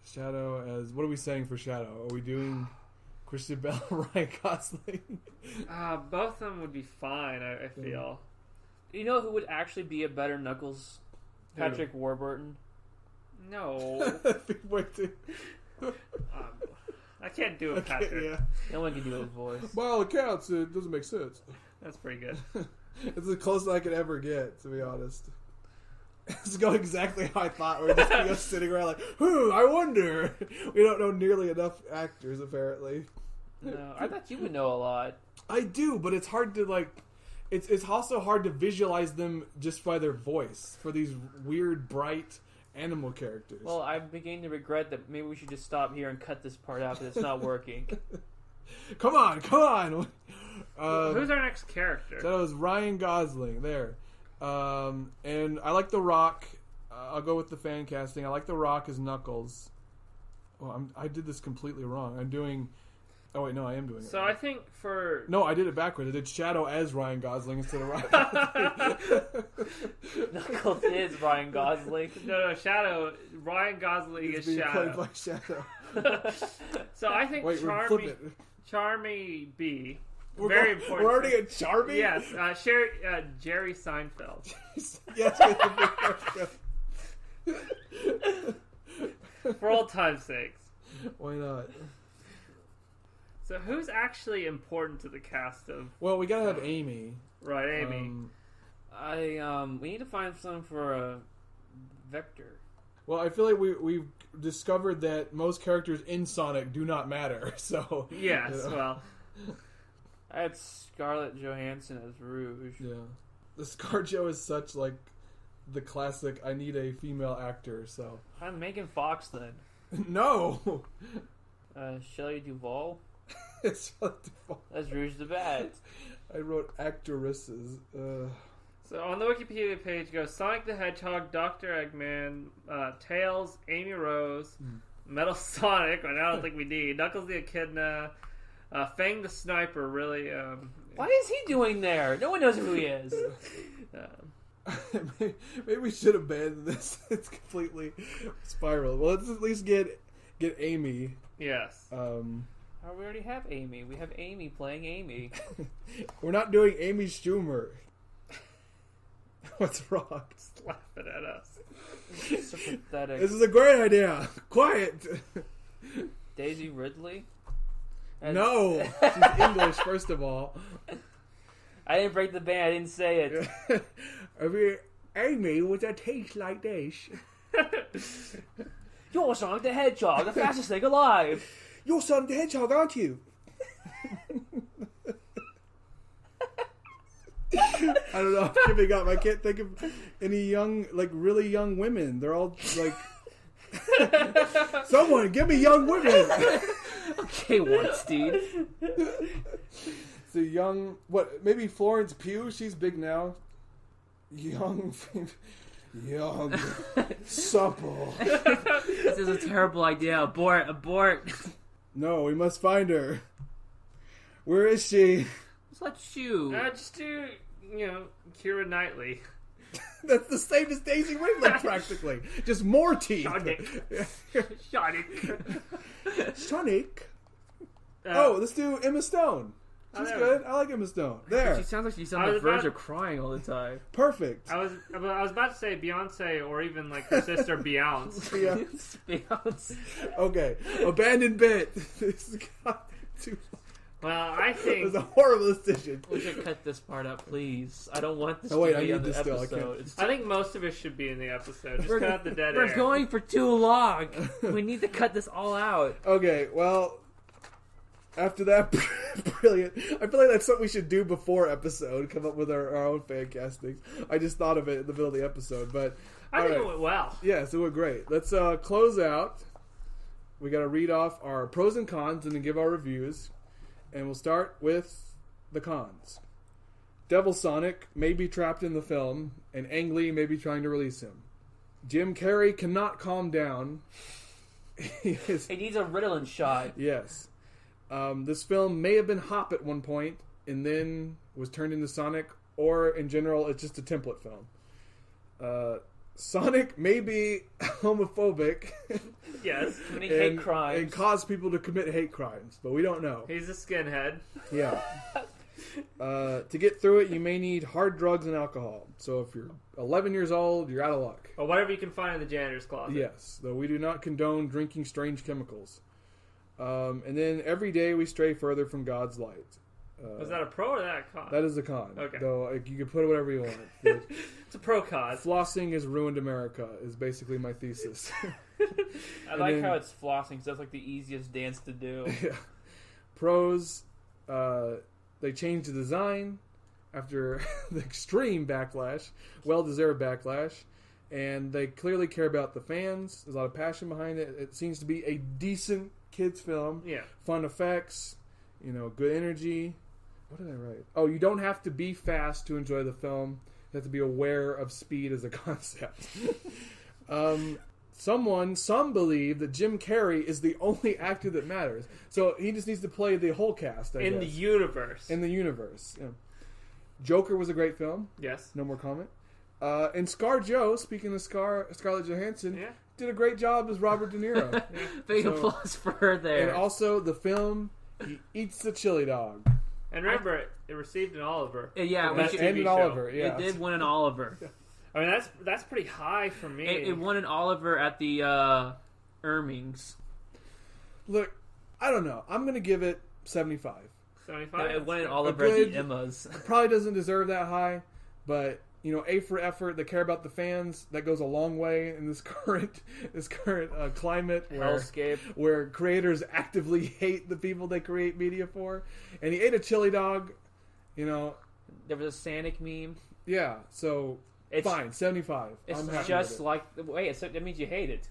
Shadow as... What are we saying for Shadow? Are we doing Christian Bale or Ryan Gosling? Both of them would be fine, I feel. You know who would actually be a better Knuckles? Patrick Warburton. No. Wait, I can't do it, Patrick. Yeah. No one can do his voice. By all accounts, it doesn't make sense. That's pretty good. It's the closest I could ever get, to be honest. It's going exactly how I thought. We're just sitting around like, I wonder. We don't know nearly enough actors, apparently. No, I thought you would know a lot. I do, but it's hard to, like... It's also hard to visualize them just by their voice for these weird, bright animal characters. Well, I'm beginning to regret that maybe we should just stop here and cut this part out because it's not working. Come on! Who's our next character? That was Ryan Gosling. There. And I like The Rock. I'll go with the fan casting. I like The Rock as Knuckles. Oh, I did this completely wrong. I'm doing... Oh, wait, no, I am doing it. So I think for... No, I did it backwards. I did Shadow as Ryan Gosling instead of Ryan Gosling. Knuckles is Ryan Gosling. No, Shadow. Ryan Gosling is Shadow. Played by Shadow. So I think Charmy B. Very important. We're already at Charmy? Yes. Jerry Seinfeld. Yes. For old time's sakes. Why not? So who's actually important to the cast of... Well, we gotta have Amy. Right, Amy. We need to find someone for Vector. Well, I feel like we've discovered that most characters in Sonic do not matter, so... Yes, well... I had Scarlett Johansson as Rouge. Yeah. The ScarJo is such, like, the classic, I need a female actor, so... I'm Megan Fox, then. No! Shelley Duvall? It's Shelley Duvall. That's Rouge the Bad. I wrote actresses. So on the Wikipedia page goes Sonic the Hedgehog, Dr. Eggman, Tails, Amy Rose, Metal Sonic, which I don't think we need, Knuckles the Echidna, Fang the Sniper, really. What is he doing there? No one knows who he is. Maybe we should abandon this. It's completely spiraled. Well, let's at least get Amy. Yes. We already have Amy. We have Amy playing Amy. We're not doing Amy Schumer. What's wrong? Just laughing at us. So pathetic. This is a great idea. Quiet. Daisy Ridley? No. She's English, first of all. I didn't break the ban. I didn't say it. Amy with a taste like this. You're Sonic the Hedgehog, the fastest thing alive. You're Sonic the Hedgehog, aren't you? I don't know. I'm giving up. I can't think of any young, like really young women. They're all like, someone give me young women. Okay, Weinstein. So young, what? Maybe Florence Pugh. She's big now. Young, supple. This is a terrible idea. Abort. No, we must find her. Where is she? Let's shoot. Just do, Keira Knightley. That's the same as Daisy Ridley, practically. Just more teeth. Sonic. Let's do Emma Stone. She's good. I like Emma Stone. There. She sounds like she's on the verge of crying all the time. Perfect. I was about to say Beyonce or even like her sister Beyonce. Beyonce. Okay. Abandoned bit. This has got too long. Well, I think... It was a horrible decision. We should cut this part out, please. I don't want this to be on the episode. I think most of it should be in the episode. Just cut out the dead air. We're going for too long. We need to cut this all out. Okay, well... After that, brilliant. I feel like that's something we should do before episode. Come up with our own fan castings. I just thought of it in the middle of the episode, but I think it went well. Yes, it went great. Let's close out. We got to read off our pros and cons and then give our reviews. And we'll start with the cons. Devil Sonic may be trapped in the film, and Ang Lee may be trying to release him. Jim Carrey cannot calm down. He needs a Ritalin shot. Yes. This film may have been Hop at one point and then was turned into Sonic, or in general, it's just a template film. Sonic may be homophobic. Yes, committing hate crimes. And cause people to commit hate crimes, but we don't know. He's a skinhead. Yeah. To get through it, you may need hard drugs and alcohol. So if you're 11 years old, you're out of luck. Or whatever you can find in the janitor's closet. Yes, though we do not condone drinking strange chemicals. And then every day we stray further from God's light. Was that a pro or that a con? That is the con. Okay. Though you can put it whatever you want. It's a pro con. Flossing has ruined America is basically my thesis. I like how it's flossing because that's like the easiest dance to do. Yeah. Pros, they changed the design after the extreme backlash, well-deserved backlash, and they clearly care about the fans. There's a lot of passion behind it. It seems to be a decent kids film. Yeah. Fun effects, good energy. What did I write? Oh, you don't have to be fast to enjoy the film. You have to be aware of speed as a concept. Some believe that Jim Carrey is the only actor that matters. So he just needs to play the whole cast, I guess. The universe. In the universe. Yeah. Joker was a great film. Yes. No more comment. And ScarJo, speaking of Scarlett Johansson, yeah, did a great job as Robert De Niro. Yeah. Big applause for her there. And also, the film, he eats the chili dog. And remember, it received an Oliver. Yeah, and an Oliver. Yeah, it did win an Oliver. I mean, that's pretty high for me. It won an Oliver at the Ermings. Look, I don't know. I'm going to give it 75. 75? It won an Oliver at the Emmas. It probably doesn't deserve that high, but A for effort. They care about the fans. That goes a long way in this current climate where creators actively hate the people they create media for. And he ate a chili dog. There was a Sonic meme. Yeah, so fine, 75. It's I'm happy just with it. like that means you hate it.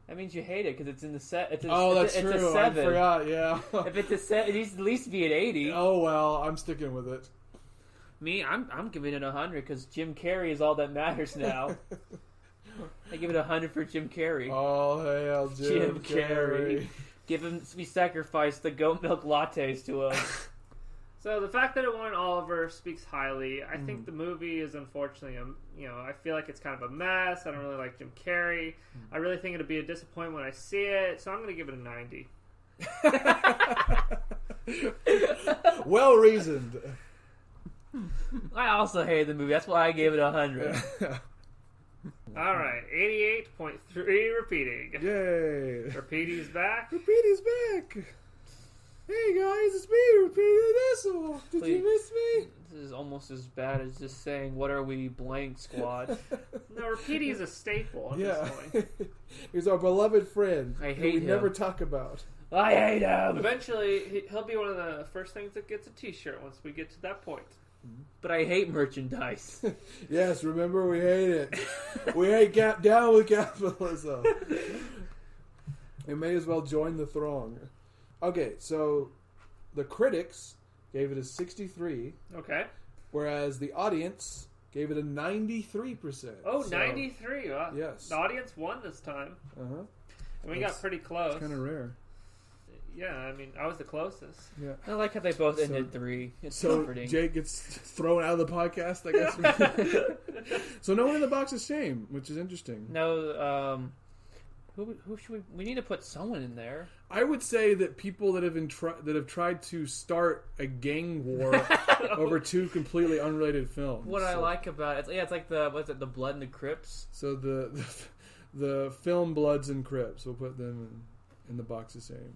That means you hate it because it's in the set. That's true. It's a 7. I forgot. Yeah. If it's a 7, it needs to at least be an 80. Oh well, I'm sticking with it. Me, I'm giving it 100 because Jim Carrey is all that matters now. I give it 100 for Jim Carrey. Oh hail Jim Carrey. We sacrificed the goat milk lattes to him. So the fact that it won an Oliver speaks highly. I think the movie is unfortunately, I feel like it's kind of a mess. I don't really like Jim Carrey. I really think it'll be a disappointment when I see it. So I'm going to give it a 90. Well reasoned. I also hated the movie. That's why I gave it 100. All right, 88.3 repeating. Yay! Repeating's back. Repeating's back. Hey guys, it's me, Repeating Decimal. Did you miss me? This is almost as bad as just saying, "What are we, blank squad?" No, Repeating is a staple at this point. He's our beloved friend. I hate him. We never talk about. I hate him. Eventually, he'll be one of the first things that gets a T-shirt once we get to that point. But I hate merchandise. Yes, remember we hate it. We hate down with capitalism. We may as well join the throng. Okay, so the critics gave it a 63. Okay. Whereas the audience gave it a 93%. Oh, 93. Wow. Yes. The audience won this time. Uh-huh. And we got pretty close. It's kind of rare. Yeah, I mean, I was the closest. Yeah. I like how they both ended 3. It's comforting. Jake gets thrown out of the podcast, I guess. So no one in the box is shame, which is interesting. No, who should we need to put someone in there. I would say that people that have tried to start a gang war over 2 completely unrelated films. What I like about it, it's like the Blood and the Crips. So the film Bloods and Crips, we'll put them in the box of shame.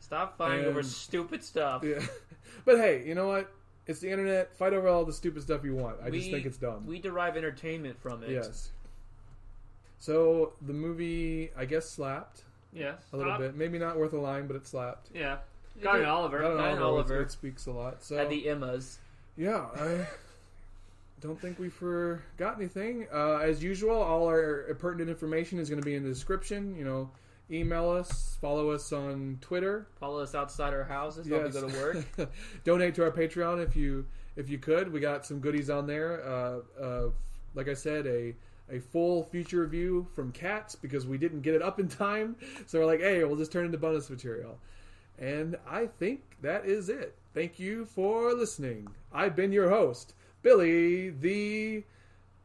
Stop fighting over stupid stuff. Yeah. But hey, you know what? It's the internet. Fight over all the stupid stuff you want. I just think it's dumb. We derive entertainment from it. Yes. So the movie, I guess, slapped. Yes. A little bit. Maybe not worth a line, but it slapped. Yeah. Got an Oliver. Got an Oliver. It speaks a lot. So at the Emmas. Yeah, I don't think we forgot anything. As usual, all our pertinent information is going to be in the description. Email us, follow us on Twitter. Follow us outside our houses while we go to work. Donate to our Patreon if you could. We got some goodies on there. Like I said, a full feature review from Cats because we didn't get it up in time. So we're like, hey, we'll just turn it into bonus material. And I think that is it. Thank you for listening. I've been your host, Billy the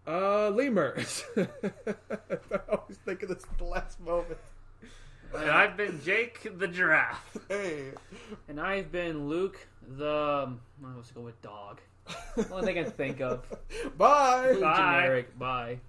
Lemur. I always think of this at the last moment. And I've been Jake the Giraffe. Hey. And I've been Luke the... Let's go with dog. Only thing I can think of. Bye. Generic. Bye.